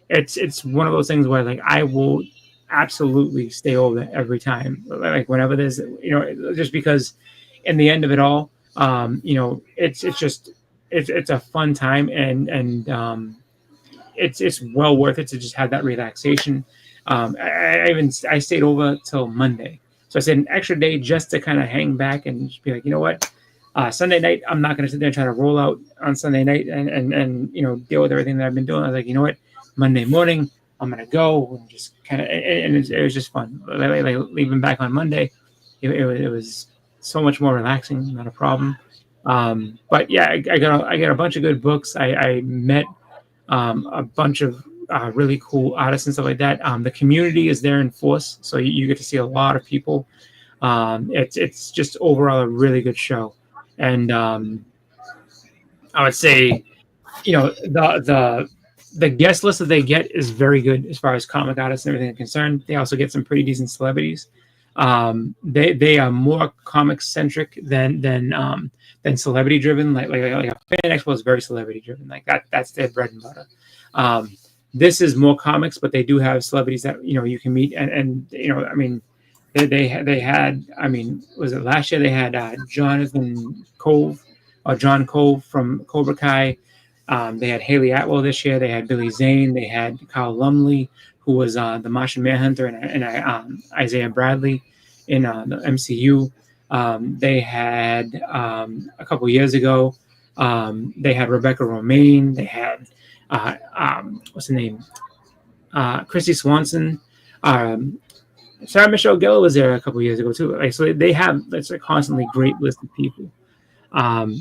it's one of those things where like I will absolutely stay over every time. Like whenever there's, just because in the end of it all, it's a fun time and it's well worth it to just have that relaxation. I stayed over till Monday, so I stayed an extra day just to kind of hang back and just be like, you know what, Sunday night I'm not going to sit there and try to roll out on Sunday night and deal with everything that I've been doing. I was like, you know what, Monday morning I'm going to go and just kind of and it was just fun. Like leaving back on Monday, it was so much more relaxing, not a problem. But yeah, I got a bunch of good books. I met a bunch of really cool artists and stuff like that. The community is there in force, so you get to see a lot of people. It's just overall a really good show, and I would say, the guest list that they get is very good as far as comic artists and everything is concerned. They also get some pretty decent celebrities. They are more comic centric than celebrity driven. Like a Fan Expo is very celebrity driven. Like that's their bread and butter. This is more comics, but they do have celebrities that you can meet and I mean they had, I mean, was it last year they had John Cove from Cobra Kai. They had Haley Atwell this year. They had Billy Zane. They had Kyle Lumley, who was the Martian Manhunter, and Isaiah Bradley in the MCU. They had a couple years ago. They had Rebecca Romaine. They had what's her name? Christy Swanson. Sarah Michelle Gellar was there a couple years ago too. Like, so they have that's a constantly great list of people.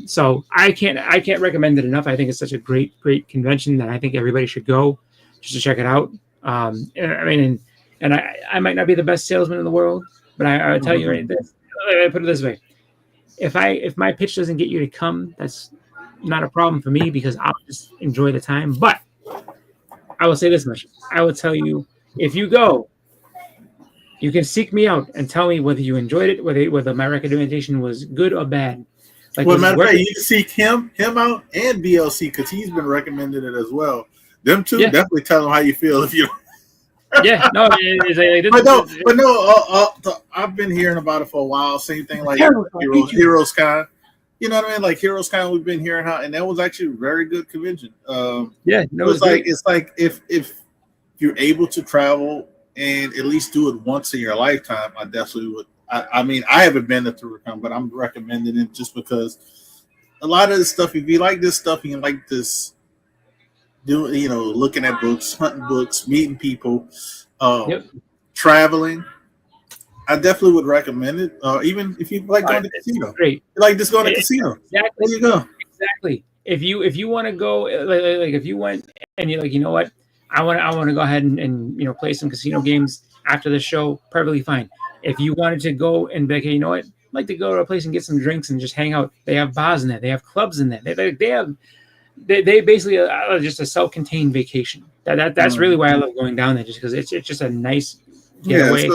So I can't recommend it enough. I think it's such a great convention that I think everybody should go just to check it out. I mean, and I might not be the best salesman in the world, but I would tell you right this. I put it this way: if my pitch doesn't get you to come, that's not a problem for me because I'll just enjoy the time. But I will say this much: I will tell you, if you go, you can seek me out and tell me whether you enjoyed it, whether my recommendation was good or bad. Like, Well, was it matter of worth fact, it? you can seek him out and BLC because he's been recommending it as well. Them two, Yeah. definitely tell them how you feel if you. Yeah, no, it's like, But no, I've been hearing about it for a while. Same thing like Heroes Con. You know what I mean? Like Heroes Con, we've been hearing how, and that was actually a very good convention. Yeah, no, it's like if you're able to travel and at least do it once in your lifetime, I definitely would. I mean, I haven't been to TourCon, but I'm recommending it just because a lot of this stuff, if you like this stuff, you like this, looking at books, hunting books, meeting people, traveling. I definitely would recommend it. Even if you like going to the casino, great. You like just going to the casino. Exactly. There you go. Exactly. If you want to go, like if you went and you're like, you know what, I want to go ahead and play some casino games after the show, perfectly fine. If you wanted to go and be like, hey, you know what, I'd like to go to a place and get some drinks and just hang out. They have bars in there. They have clubs in there. They basically are just a self-contained vacation. That's really why I love going down there, just because it's just a nice getaway.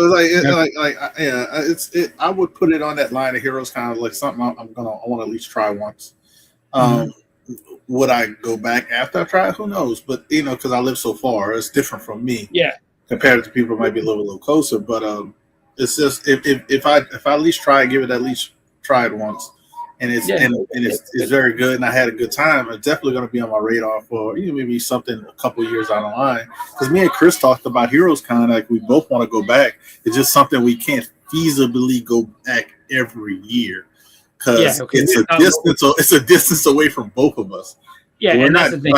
Yeah, so I would put it on that line of Heroes, kind of like something I want to at least try once. Would I go back after I try it? Who knows? But because I live so far, it's different from me. Yeah. Compared to people who might be a little closer, but it's just if I at least try it once, and it's very good, and I had a good time. It's definitely going to be on my radar for maybe something a couple of years down the line. Because me and Chris talked about Heroes Con, like we both want to go back. It's just something we can't feasibly go back every year because it's a distance away from both of us. Yeah, so and that's the thing.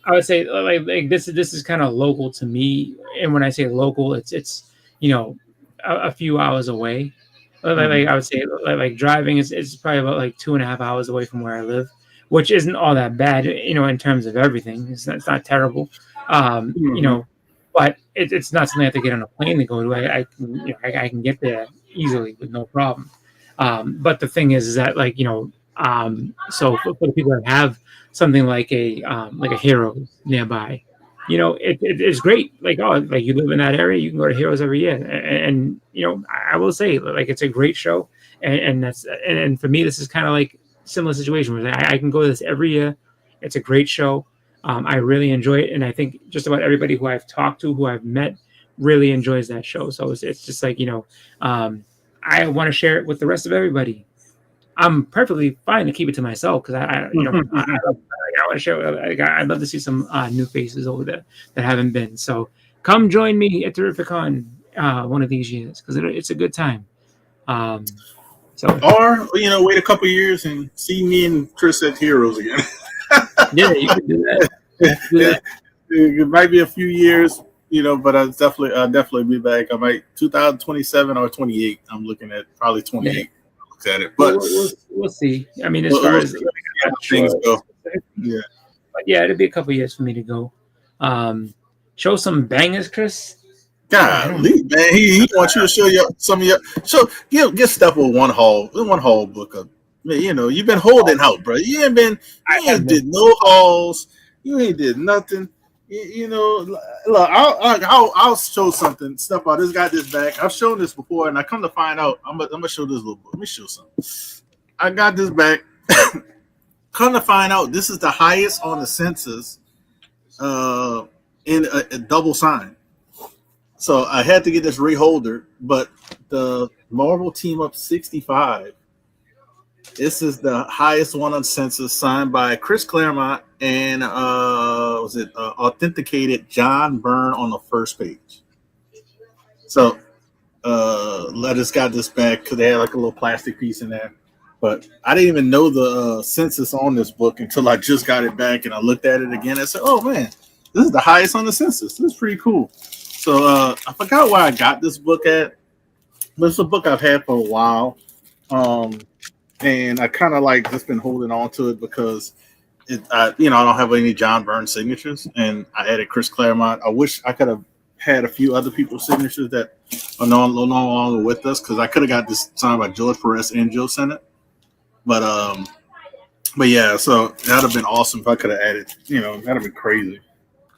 I would say like this is kind of local to me, and when I say local, it's a few hours away. Like I would say like driving is probably about like 2.5 hours away from where I live, which isn't all that bad, in terms of everything. It's not terrible, but it's not something I have to get on a plane to go to. I can get there easily with no problem. But the thing is that so for the people that have something like a Heroes nearby, it's great. Like you live in that area, you can go to Heroes every year, and I will say like it's a great show, and that's and for me this is kind of like similar situation where I can go to this every year. It's a great show. I really enjoy it, and I think just about everybody who I've talked to, who I've met, really enjoys that show. So it's just like I want to share it with the rest of everybody. I'm perfectly fine to keep it to myself because I want to share. I'd love to see some new faces over there that haven't been. So come join me at Terrificon one of these years because it's a good time. Or wait a couple of years and see me and Chris at Heroes again. Yeah, you can do that. It might be a few years, but I'll definitely be back. I might 2027 or 28. I'm looking at probably 28. Yeah. At it, but we'll see. I mean, as far as things go, it'll be a couple years for me to go. Show some bangers, Chris. Golly, man, he wants you to show you some of your get stuff with one haul book up. You've been holding out, bro. You ain't did no hauls. You ain't did nothing. Look, I'll show stuff about this guy this back. I've shown this before, and I come to find out, I'm gonna show this little book. Let me show something. I got this back. Come to find out, this is the highest on the census in a double sign. So I had to get this reholder, but the Marvel Team Up 65. This is the highest one on census, signed by Chris Claremont and authenticated John Byrne on the first page. So let us got this back because they had like a little plastic piece in there. But I didn't even know the census on this book until I just got it back and I looked at it again. I said, "Oh man, this is the highest on the census. This is pretty cool." So I forgot where I got this book at. But it's a book I've had for a while. And I kind of like just been holding on to it because I don't have any John Byrne signatures, and I added Chris Claremont. I wish I could have had a few other people's signatures that are no longer with us because I could have got this signed by George Perez and Joe Sennett. But But yeah, so that'd have been awesome if I could have added. That'd have been crazy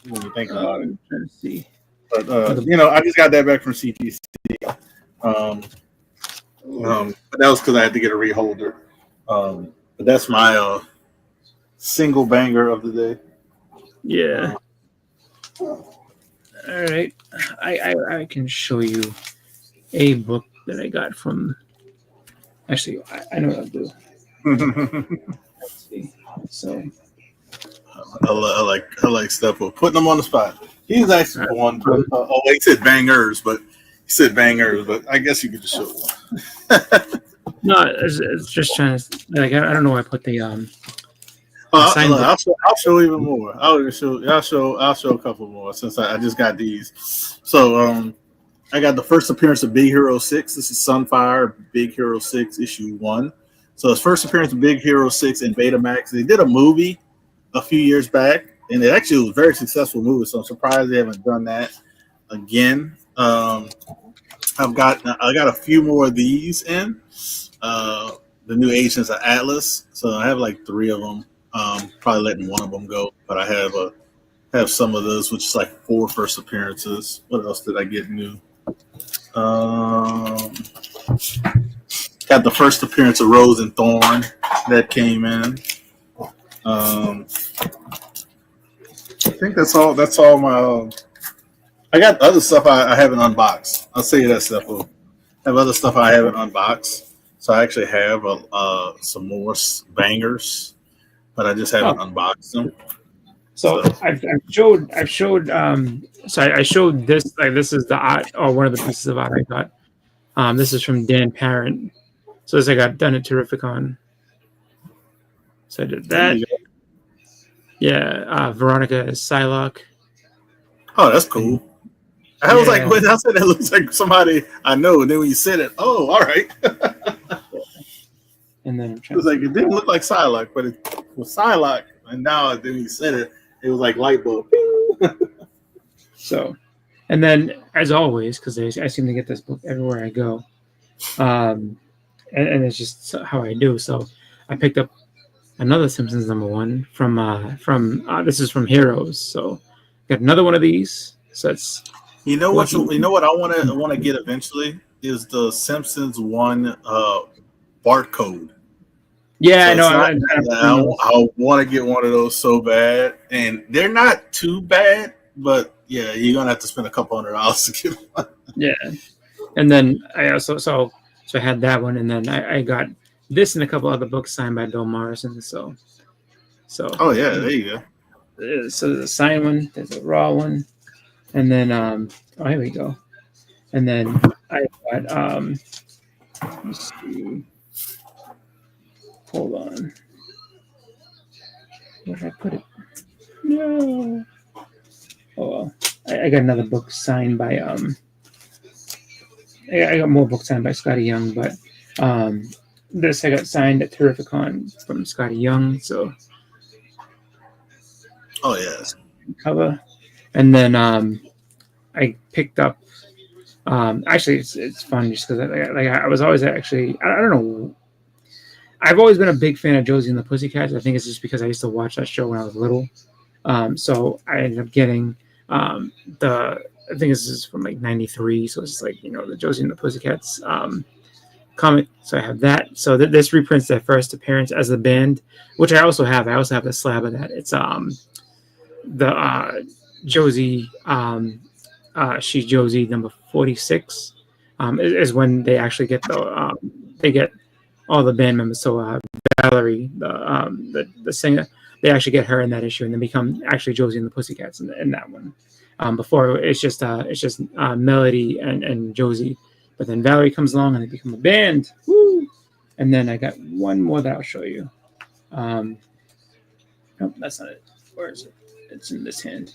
when you think about it. Trying to see. But I just got that back from CTC. But that was because I had to get a reholder. But that's my single banger of the day. Yeah. All right. I can show you a book that I got from. Actually, I know what I'll do. Let's see. So. I like Steppo putting them on the spot. He's actually the one. He said bangers, but I guess you could just show one. No, it's just trying to I don't know why I put the I'll show even more. I'll show a couple more since I just got these. So I got the first appearance of Big Hero 6. This is Sunfire Big Hero 6 issue 1. So his first appearance of Big Hero 6 in Betamax. They did a movie a few years back, and it actually was a very successful movie. So I'm surprised they haven't done that again. I got a few more of these in the new Agents of Atlas. So I have like 3 of them. Probably letting one of them go, but I have some of those, which is like 4 first appearances. What else did I get new? Got the first appearance of Rose and Thorn that came in. I think that's all. That's all my. I got other stuff I haven't unboxed. I'll say that stuff. I have other stuff I haven't unboxed, so I actually have some more bangers, but I just haven't unboxed them. So I've showed. So I showed this. Like this is the art, or one of the pieces of art I got. This is from Dan Parent. So this I got done at Terrificon. So I did that. Yeah, Veronica is Psylocke. Oh, that's cool. I was like, wait, I said that looks like somebody I know, and then when you said it, oh, all right. And then it was like it didn't look like Psylocke, but it was Psylocke, and now then you said it, it was like light bulb. So, and then as always, because I seem to get this book everywhere I go, and it's just how I do. So I picked up another Simpsons #1 from this is from Heroes. So got another one of these. So it's what I want to get eventually is the Simpsons one barcode. Yeah, so I know. I want to get one of those so bad, and they're not too bad, but yeah, you're gonna have to spend a couple $100 to get one. Yeah, and then I also so I had that one, and then I got this and a couple other books signed by Bill Morrison. So oh yeah, there you go. So there's a signed one, there's a raw one, and then here we go, and then I got let's see. Hold on. Where did I put it? No. Oh well. I got another book signed by I got more books signed by Scotty Young, but this I got signed at Terrificon from Scotty Young. So oh yes. Cover. And then I picked up actually it's fun just because I was always actually I don't know. I've always been a big fan of Josie and the Pussycats. I think it's just because I used to watch that show when I was little. So I ended up getting I think this is from like 93. So it's like, the Josie and the Pussycats comic. So I have that. So this reprints their first appearance as the band, which I also have. I also have the slab of that. It's the Josie, She's Josie number 46 is when they actually get they get all the band members. So Valerie, the singer, they actually get her in that issue, and then become actually Josie and the Pussycats in that one. Before it's just Melody and Josie, but then Valerie comes along and they become a band. Woo! And then I got one more that I'll show you. Nope, that's not it. Where is it? It's in this hand.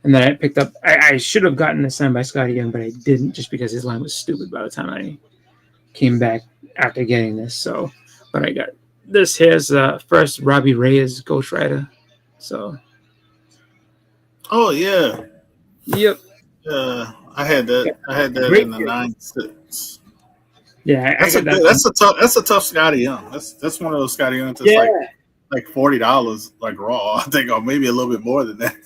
And then I picked up. I should have gotten this signed by Scotty Young, but I didn't, just because his line was stupid by the time I came back after getting this. So, but I got this. Here's first Robbie Reyes Ghost Rider. So. Oh yeah. Yep. I had that. I had that in the 96. Yeah, that's a tough Scotty Young. That's one of those Scotty Young. Like like $40 like raw. I think, or maybe a little bit more than that.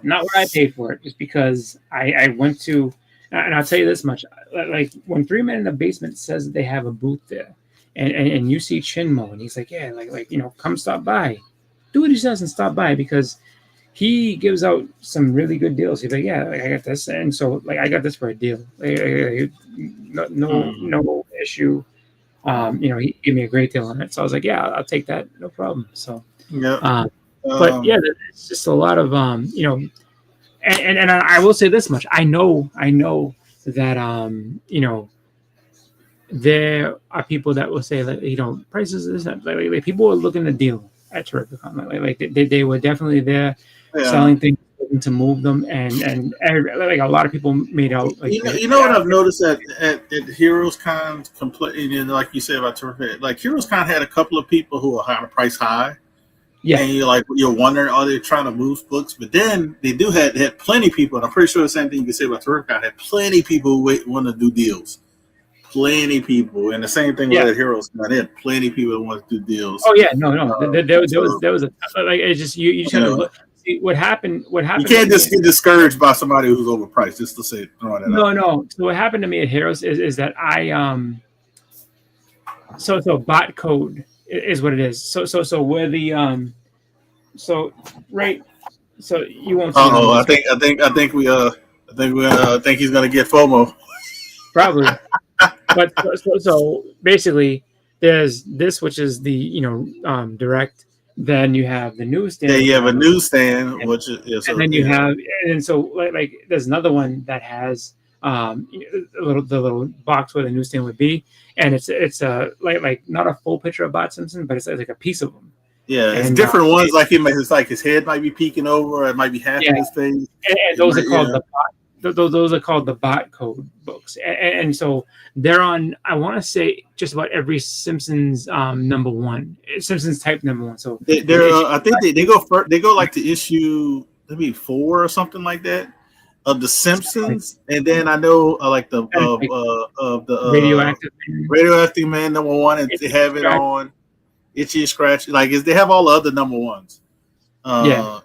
Not what I paid for it, just because I went to, and I'll tell you this much: like when Three Men in the Basement says that they have a booth there, and you see Chinmo, and he's like, yeah, like come stop by. Dude, he doesn't stop by because he gives out some really good deals. He's like, yeah, like, I got this, and so like I got this for a deal. No issue. He gave me a great deal on it, so I was like, yeah, I'll take that, no problem. So Yeah. but yeah, it's just a lot of and I will say this much: I know that there are people that will say that prices is like people are looking to deal at Terrificon, like they were definitely there selling things, looking to move them, and like a lot of people made out like you know what I've noticed at Heroes Con, completely, like you said about Terrific, like Heroes Con had a couple of people who are price high. Yeah, and you're wondering, are they trying to move books? But then they had plenty of people, and I'm pretty sure the same thing you can say about Terrific. Had plenty of people who want to do deals. Plenty of people, and the same thing with Heroes. They had plenty of people that want to do deals. Oh yeah, no. There was a like it's just you just have to look. See what happened. What happened? You can't just get discouraged by somebody who's overpriced. Just to say, throwing it out. No. So what happened to me at Heroes is that I so bot code is what it is. So where the so you won't see I think he's gonna get FOMO. Probably. But so basically there's this, which is the direct, then you have the newsstand. Yeah, you have a newsstand, which is and then you have, and so like there's another one that has the little box where the newsstand would be, and it's a like not a full picture of Bart Simpson, but it's like a piece of him. Yeah, it's different ones. Like it's like his head might be peeking over, or it might be half of his face. And those are called those are called the bot code books, and so they're on. I want to say just about every Simpsons number one, Simpsons type number one. So I think they go first. They go like to issue maybe 4 or something like that of the Simpsons, and then I know like the radioactive man number 1, and they have it on Itchy Scratch. Like they have all the other number ones. Yeah.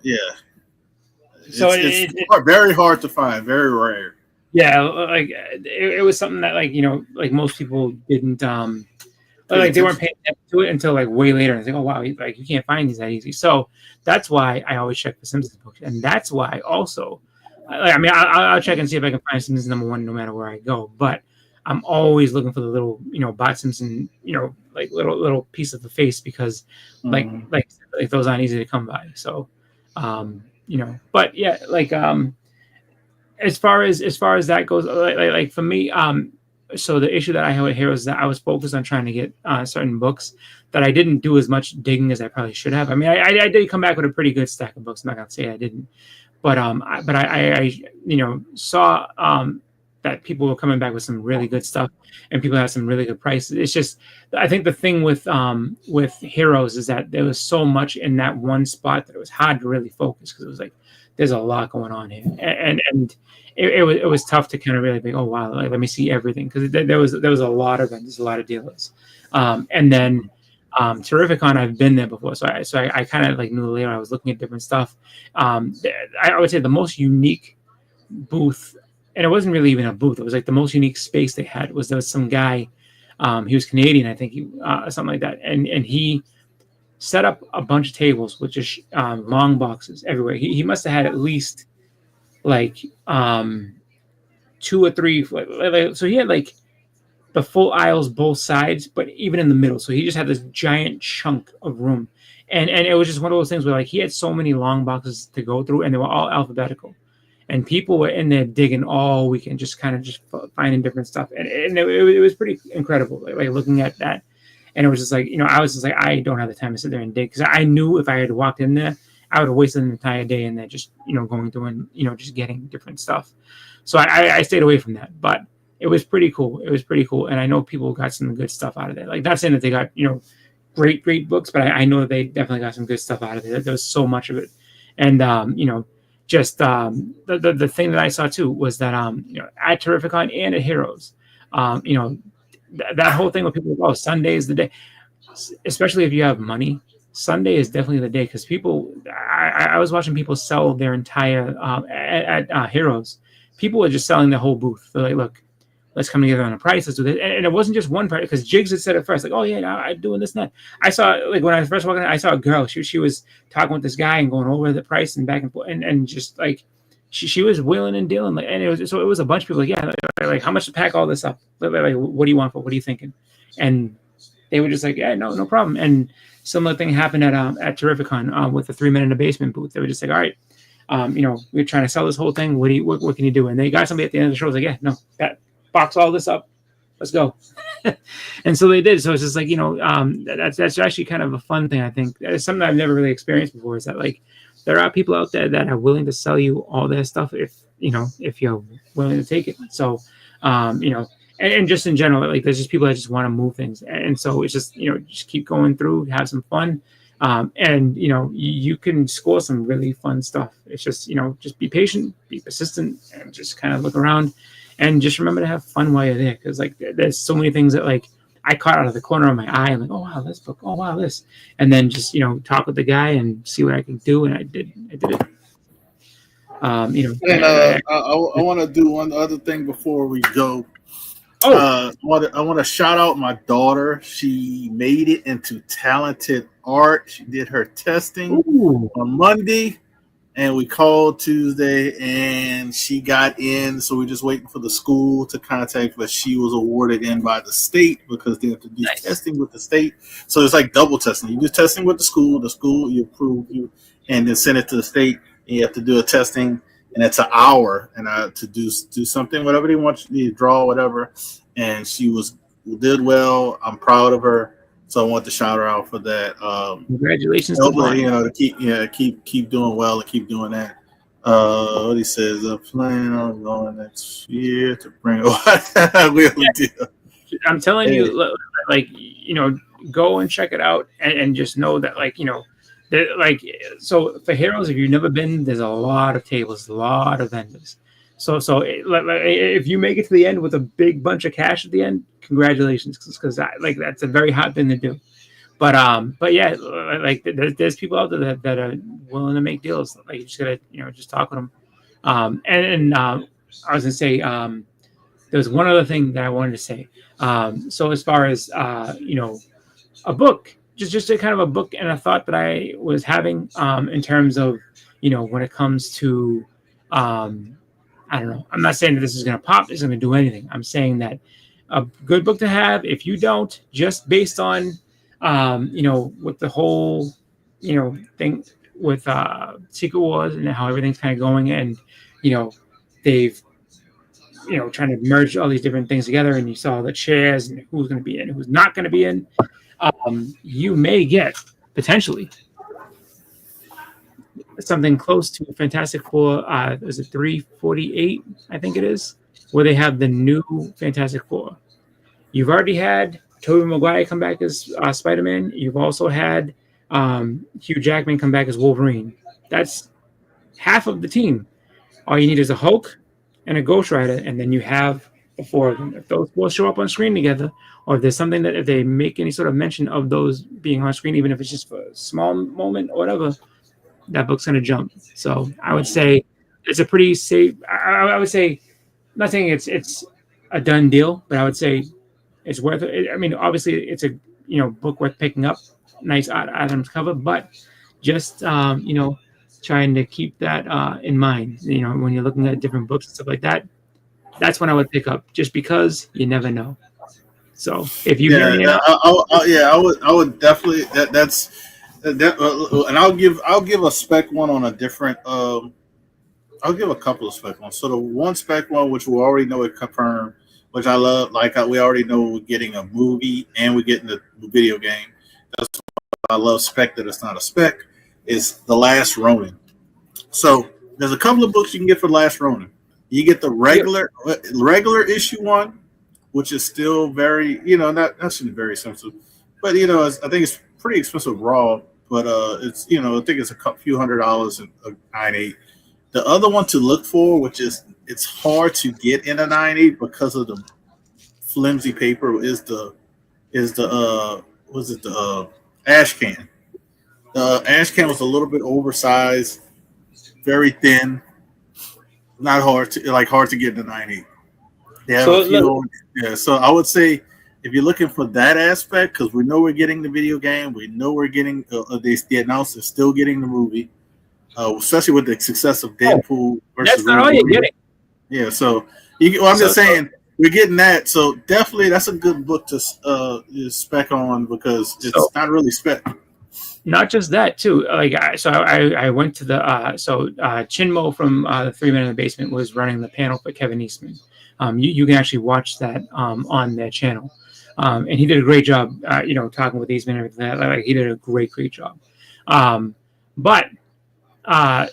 So it's very hard to find, very rare. Yeah, like it was something that like most people didn't they weren't paying attention to it until like way later. And it's like, oh wow, like you can't find these that easy. So that's why I always check the Simpsons books, and that's why also, I'll check and see if I can find Simpsons number 1 no matter where I go. But I'm always looking for the little Bart Simpson like little piece of the face, because like those aren't easy to come by. So but yeah, like as far as that goes, like for me, so the issue that I had with Heroes is that I was focused on trying to get certain books that I didn't do as much digging as I probably should have. I mean, I did come back with a pretty good stack of books. I'm not gonna say I didn't, but I saw that people were coming back with some really good stuff, and people had some really good prices. It's just, I think the thing with Heroes is that there was so much in that one spot that it was hard to really focus, because it was like there's a lot going on here, and it was tough to kind of really think, oh wow, like, let me see everything, because there was a lot of vendors, a lot of dealers, and then Terrificon, I've been there before, so I kind of like knew later. I was looking at different stuff. I would say the most unique booth. And it wasn't really even a booth. It was like the most unique space they had. There was some guy, he was Canadian, I think, something like that. And he set up a bunch of tables with just long boxes everywhere. He must have had at least like 2 or 3. So he had like the full aisles, both sides, but even in the middle. So he just had this giant chunk of room. And it was just one of those things where like he had so many long boxes to go through, and they were all alphabetical. And people were in there digging all weekend, just finding different stuff, and it was pretty incredible. Like looking at that, and it was just like I was just like, I don't have the time to sit there and dig, because I knew if I had walked in there, I would have wasted an entire day in there just going through and just getting different stuff. So I stayed away from that, but it was pretty cool. And I know people got some good stuff out of it. Like, not saying that they got great books, but I know that they definitely got some good stuff out of it. There was so much of it, and just the thing that I saw too was that at Terrificon and at Heroes, that whole thing with people, Sunday is the day, especially if you have money Sunday is definitely the day because people. I was watching people sell their entire at Heroes. People were just selling the whole booth. They're like, look, let's come together on a price. Let's do this. And it wasn't just one price because Jigs had said it first, like, oh yeah, I'm doing this and that. I saw like when I first walked in, I saw a girl. She was talking with this guy and going over the price and back and forth and just like she was wheeling and dealing like, and it was a bunch of people like, yeah, like how much to pack all this up? Like what do you want for? What are you thinking? And they were just like, yeah, no problem. And similar thing happened at Terrificon with the 3 Men in the Basement booth. They were just like, all right, we're trying to sell this whole thing. What can you do? And they got somebody at the end of the show was like, yeah, no, that box all this up, let's go. And so they did. So it's just like, that's actually kind of a fun thing. I think it's something I've never really experienced before, is that like there are people out there that are willing to sell you all their stuff if you're willing to take it. So and just in general, like there's just people that just want to move things, and so it's just just keep going through, have some fun, and you can score some really fun stuff. It's just just be patient, be persistent, and just kind of look around, and just remember to have fun while you're there, because like there's so many things that like I caught out of the corner of my eye. I'm like, oh wow, this book, oh wow, this, and then just talk with the guy and see what I can do, and I did it. And I want to do one other thing before we go. I want to shout out my daughter. She made it into talented art. She did her testing on Monday, and we called Tuesday, and she got in. So we're just waiting for the school to contact, but she was awarded in by the state because they have to do testing with the state. So it's like double testing. You do testing with the school you approve you, and then send it to the state. And you have to do a testing. And it's an hour, and to do something, whatever they want you to draw, whatever. And she did well. I'm proud of her, so I want to shout her out for that. Congratulations! To keep doing well and keep doing that. What he says, I'm planning on going next year to bring it. I'm telling you, like go and check it out, and just know that so for Heroes, if you've never been, there's a lot of tables, a lot of vendors. So if you make it to the end with a big bunch of cash at the end, congratulations, because that's a very hard thing to do. But yeah, like there's people out there that are willing to make deals. Like you just gotta just talk with them. I was gonna say there's one other thing that I wanted to say. So as far as a book. Just a kind of a book and a thought that I was having in terms of, when it comes to, I don't know. I'm not saying that this is going to pop. It's going to do anything. I'm saying that a good book to have, if you don't, just based on, with the whole, thing with Secret Wars and how everything's kind of going, and, they've, trying to merge all these different things together, and you saw the chairs and who's going to be in, who's not going to be in. You may get potentially something close to Fantastic Four. Is it 348? I think it is, where they have the new Fantastic Four. You've already had Tobey Maguire come back as Spider-Man. You've also had Hugh Jackman come back as Wolverine. That's half of the team. All you need is a Hulk and a Ghost Rider, and then you have the four of them. If those four show up on screen together, or if there's something that if they make any sort of mention of those being on screen, even if it's just for a small moment or whatever, that book's going to jump. So I would say it's a pretty safe. I would say, not saying it's a done deal, but I would say it's worth it. I mean, obviously it's a book worth picking up. Nice Adams cover, but just trying to keep that in mind. When you're looking at different books and stuff like that, that's when I would pick up, just because you never know. So if you I would definitely that's and I'll give a spec one on a different I'll give a couple of spec ones. So the one spec one, which we already know it confirmed, which I love, we already know we're getting a movie and we're getting the video game. That's why I love spec that it's not a spec, is The Last Ronin. So there's a couple of books you can get for The Last Ronin. You get the regular issue one, which is still very, not very expensive, but I think it's pretty expensive raw. But it's I think it's a few $100s in a 9.8. The other one to look for, which is it's hard to get in a 9.8 because of the flimsy paper, is the Ashcan. The Ash can was a little bit oversized, very thin, not hard to get in the 98. They have So a few. Yeah, so I would say if you're looking for that aspect, because we know we're getting the video game, we know we're getting they announced they're still getting the movie, especially with the success of Deadpool versus. That's not all you're getting. Yeah, so I'm just saying we're getting that. So definitely, that's a good book to spec on because it's not really spec. Not just that too. I went to the Chinmo from the 3 Men in the Basement was running the panel for Kevin Eastman. You can actually watch that on their channel, and he did a great job. Talking with Eastman and everything. Like he did a great job.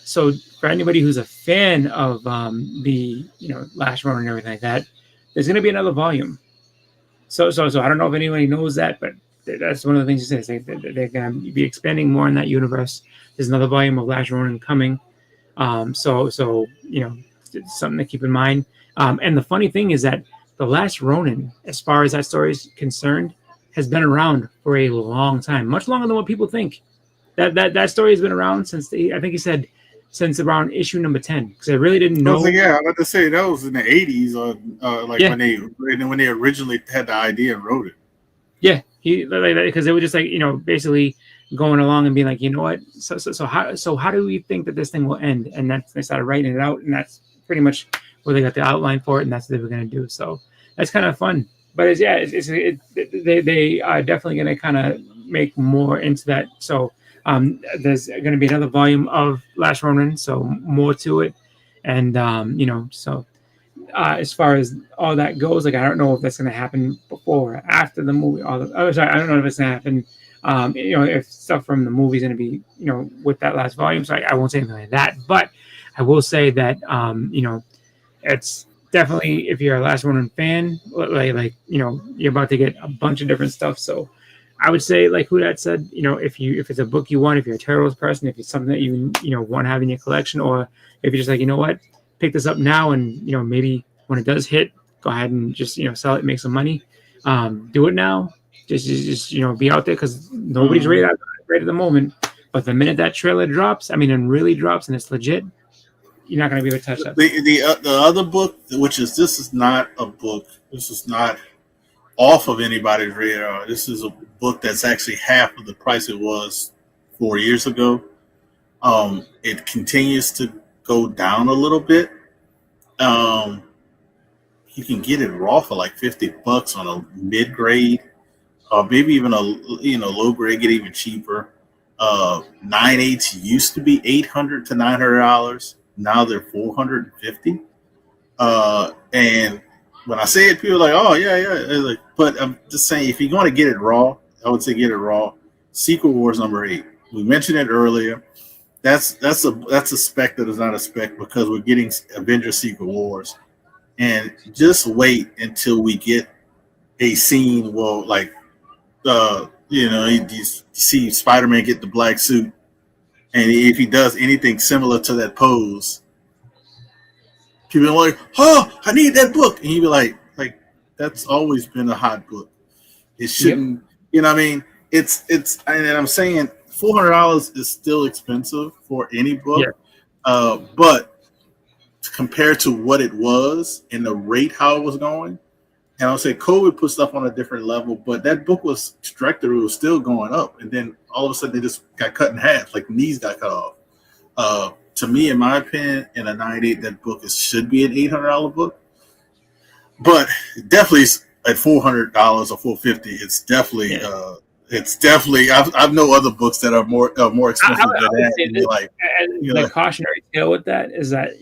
So for anybody who's a fan of the Last Ronin and everything like that, there's going to be another volume. So I don't know if anybody knows that, but that's one of the things you say. They're going to be expanding more in that universe. There's another volume of Last Ronin coming. So it's something to keep in mind. And the funny thing is that the Last Ronin, as far as that story is concerned, has been around for a long time, much longer than what people think. That story has been around since I think he said since around issue number 10, because I really didn't know. Yeah, I'm about to say that was in the 80s, when they originally had the idea and wrote it. Yeah, because they were just basically going along and being like, you know what? So how do we think that this thing will end? And that's they started writing it out, and that's pretty much where they got the outline for it, and that's what they were going to do. So that's kind of fun. But they are definitely going to kind of make more into that. So. There's going to be another volume of Last Ronin, so more to it, and as far as all that goes, I don't know if that's going to happen before or after the movie. I don't know if it's going to happen. If stuff from the movie is going to be with that last volume, so I won't say anything like that. But I will say that it's definitely, if you're a Last Ronin fan, you're about to get a bunch of different stuff. So. I would say, like Hudat said, if it's a book you want, if you're a Turtles person, if it's something that you want to have in your collection, or if you're just like, you know what, pick this up now, and maybe when it does hit, go ahead and just sell it, make some money. Do it now. Just be out there, because nobody's right at the moment. But the minute that trailer drops, and really drops, and it's legit, you're not going to be able to touch that. The other book, this is not a book. This is not off of anybody's radar. This is a book that's actually half of the price it was 4 years ago. It continues to go down a little bit. You can get it raw for like $50 on a mid grade, or maybe even a low grade, get even cheaper. 9/8 used to be $800 to $900. Now they're $450. And when I say it, people are like, "Oh yeah." But I'm just saying, if you're going to get it raw, I would say get it raw. Secret Wars number 8. We mentioned it earlier. That's a spec that is not a spec, because we're getting Avengers Secret Wars, and just wait until we get a scene where you see Spider-Man get the black suit, and if he does anything similar to that pose, people are like, "Oh, I need that book," and he'd be like, that's always been a hot book. It shouldn't, It's, and I'm saying $400 is still expensive for any book, but compared to what it was and the rate how it was going, and I'll say COVID put stuff on a different level, but that book was trajectory was still going up, and then all of a sudden they just got cut in half, like knees got cut off. To me, in my opinion, in a 98, that book should be an $800 book. But definitely at $400 or $450, it's definitely. I've know other books that are more expensive than that. The cautionary tale with that is that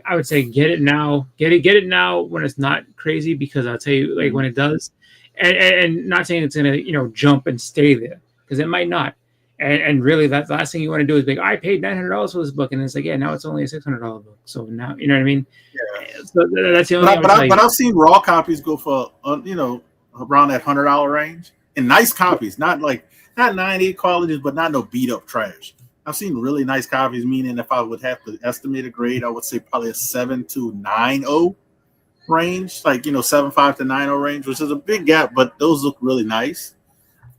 I would say get it now. Get it now when it's not crazy, because I'll tell you, when it does, and not saying it's gonna jump and stay there, because it might not. And really, that's the last thing you want to do is be like, I paid $900 for this book, and it's like, now it's only a $600 book. So now, you know what I mean? Yeah. So that's the only. But I've seen raw copies go for around that $100 range, and nice copies, not 98 qualities, but not no beat up trash. I've seen really nice copies. Meaning, if I would have to estimate a grade, I would say probably a 7 to 9.0 range, 7.5 to 9.0 range, which is a big gap, but those look really nice.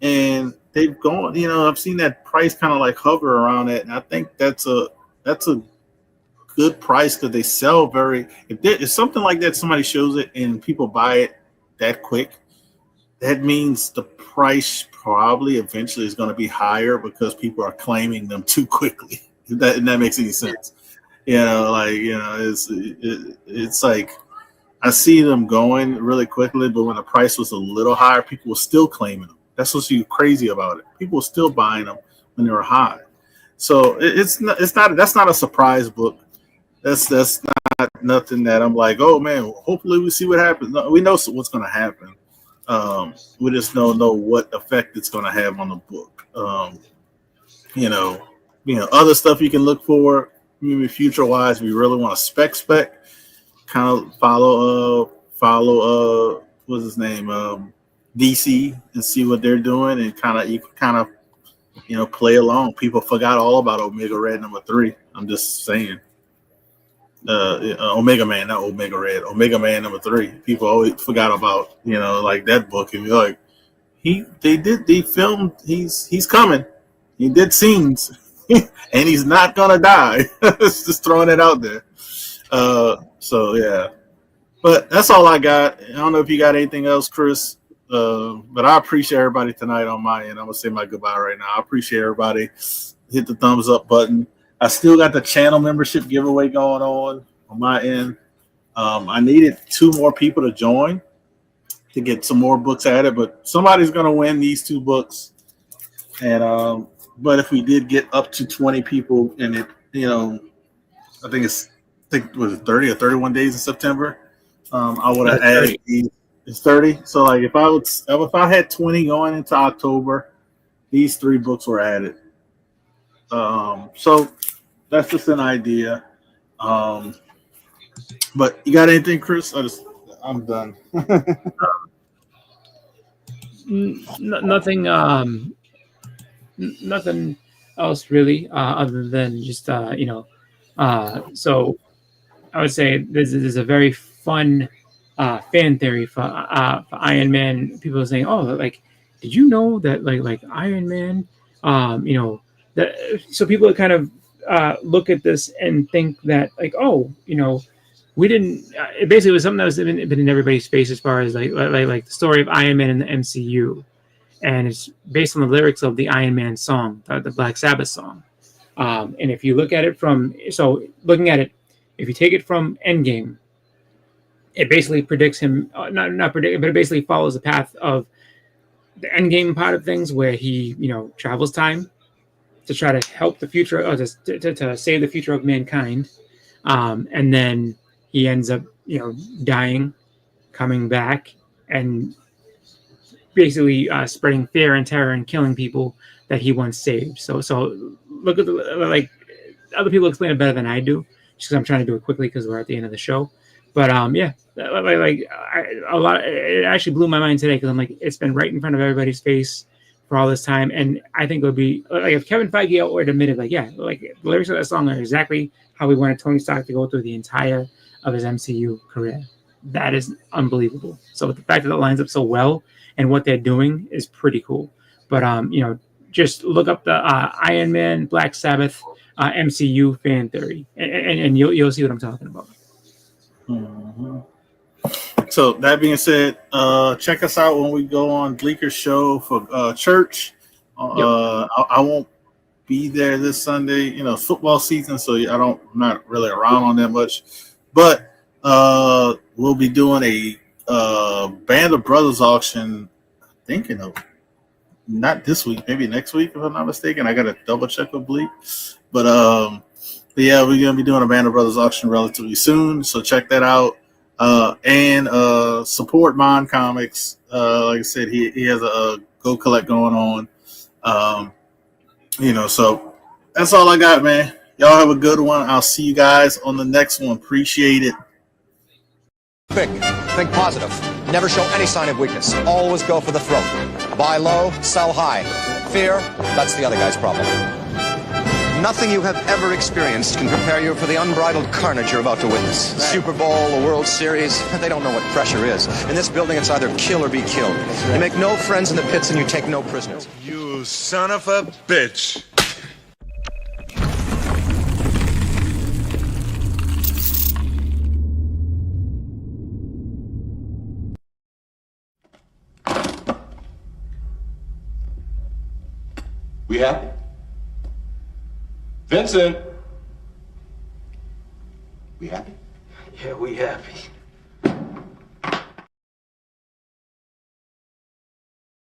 And they've gone. I've seen that price kind of like hover around it, and I think that's a good price because they sell very. If something like that, somebody shows it and people buy it that quick, that means the price probably eventually is going to be higher because people are claiming them too quickly. If that makes any sense. It's like I see them going really quickly, but when the price was a little higher, people were still claiming them. That's what's crazy about it. People were still buying them when they were high. So that's not a surprise book. That's not nothing that I'm like, oh man, hopefully we see what happens. No, we know what's going to happen. We just don't know what effect it's going to have on the book. Other stuff you can look for, maybe future wise. We really want to spec, kind of follow what's his name, DC, and see what they're doing, and you can play along. People forgot all about Omega Red #3. I'm just saying. Omega Man, not Omega Red. Omega Man #3. People always forgot about, like that book, and you're like, they filmed. He's coming. He did scenes, and he's not gonna die. Just throwing it out there. So yeah, but that's all I got. I don't know if you got anything else, Chris. But I appreciate everybody tonight on my end. I'm gonna say my goodbye right now. I appreciate everybody. Hit the thumbs up button. I still got the channel membership giveaway going on my end. I needed 2 more people to join to get some more books added, but somebody's going to win these 2 books. And but if we did get up to 20 people in it, I think it was 30 or 31 days in September. I would have added these. It's 30. So like if I had 20 going into October, these 3 books were added. So that's just an idea. But you got anything, Chris? I'm done. Nothing. Nothing else really, other than just So I would say this is a very fun fan theory for Iron Man. People are saying, "Oh, like, did you know that like Iron Man?" So people kind of look at this and think that like, oh, we didn't. It basically was something that was been in everybody's face as far as like the story of Iron Man in the MCU, and it's based on the lyrics of the Iron Man song, the Black Sabbath song. And if you look at it if you take it from Endgame, it basically predicts him. Not predict, but it basically follows the path of the Endgame part of things, where he travels time to try to help the future, or to save the future of mankind, and then he ends up, dying, coming back, and basically spreading fear and terror and killing people that he once saved. So look at other people explain it better than I do, just because I'm trying to do it quickly because we're at the end of the show. But it actually blew my mind today because I'm like, it's been right in front of everybody's face for all this time, and I think it would be like if Kevin Feige would admitted, the lyrics of that song are exactly how we wanted Tony Stark to go through the entire of his MCU career. That is unbelievable. So the fact that it lines up so well and what they're doing is pretty cool. But just look up the Iron Man Black Sabbath MCU fan theory, and you'll see what I'm talking about. Mm-hmm. So that being said, check us out when we go on Gleeker's show for church. I won't be there this Sunday. Football season, so I'm not really around on that much. But we'll be doing a Band of Brothers auction. Thinking of not this week, maybe next week, if I'm not mistaken. I got to double check with Bleak. But yeah, we're gonna be doing a Band of Brothers auction relatively soon. So check that out. And support Mon Comics. Like I said, he has a Go Collect going on. So that's all I got, man. Y'all have a good one. I'll see you guys on the next one. Appreciate it. Think positive. Never show any sign of weakness. Always go for the throat. Buy low, sell high. Fear, that's the other guy's problem. Nothing you have ever experienced can prepare you for the unbridled carnage you're about to witness. Super Bowl, the World Series, they don't know what pressure is. In this building, it's either kill or be killed. You make no friends in the pits and you take no prisoners. You son of a bitch. We happy? Vincent! We happy? Yeah, we happy.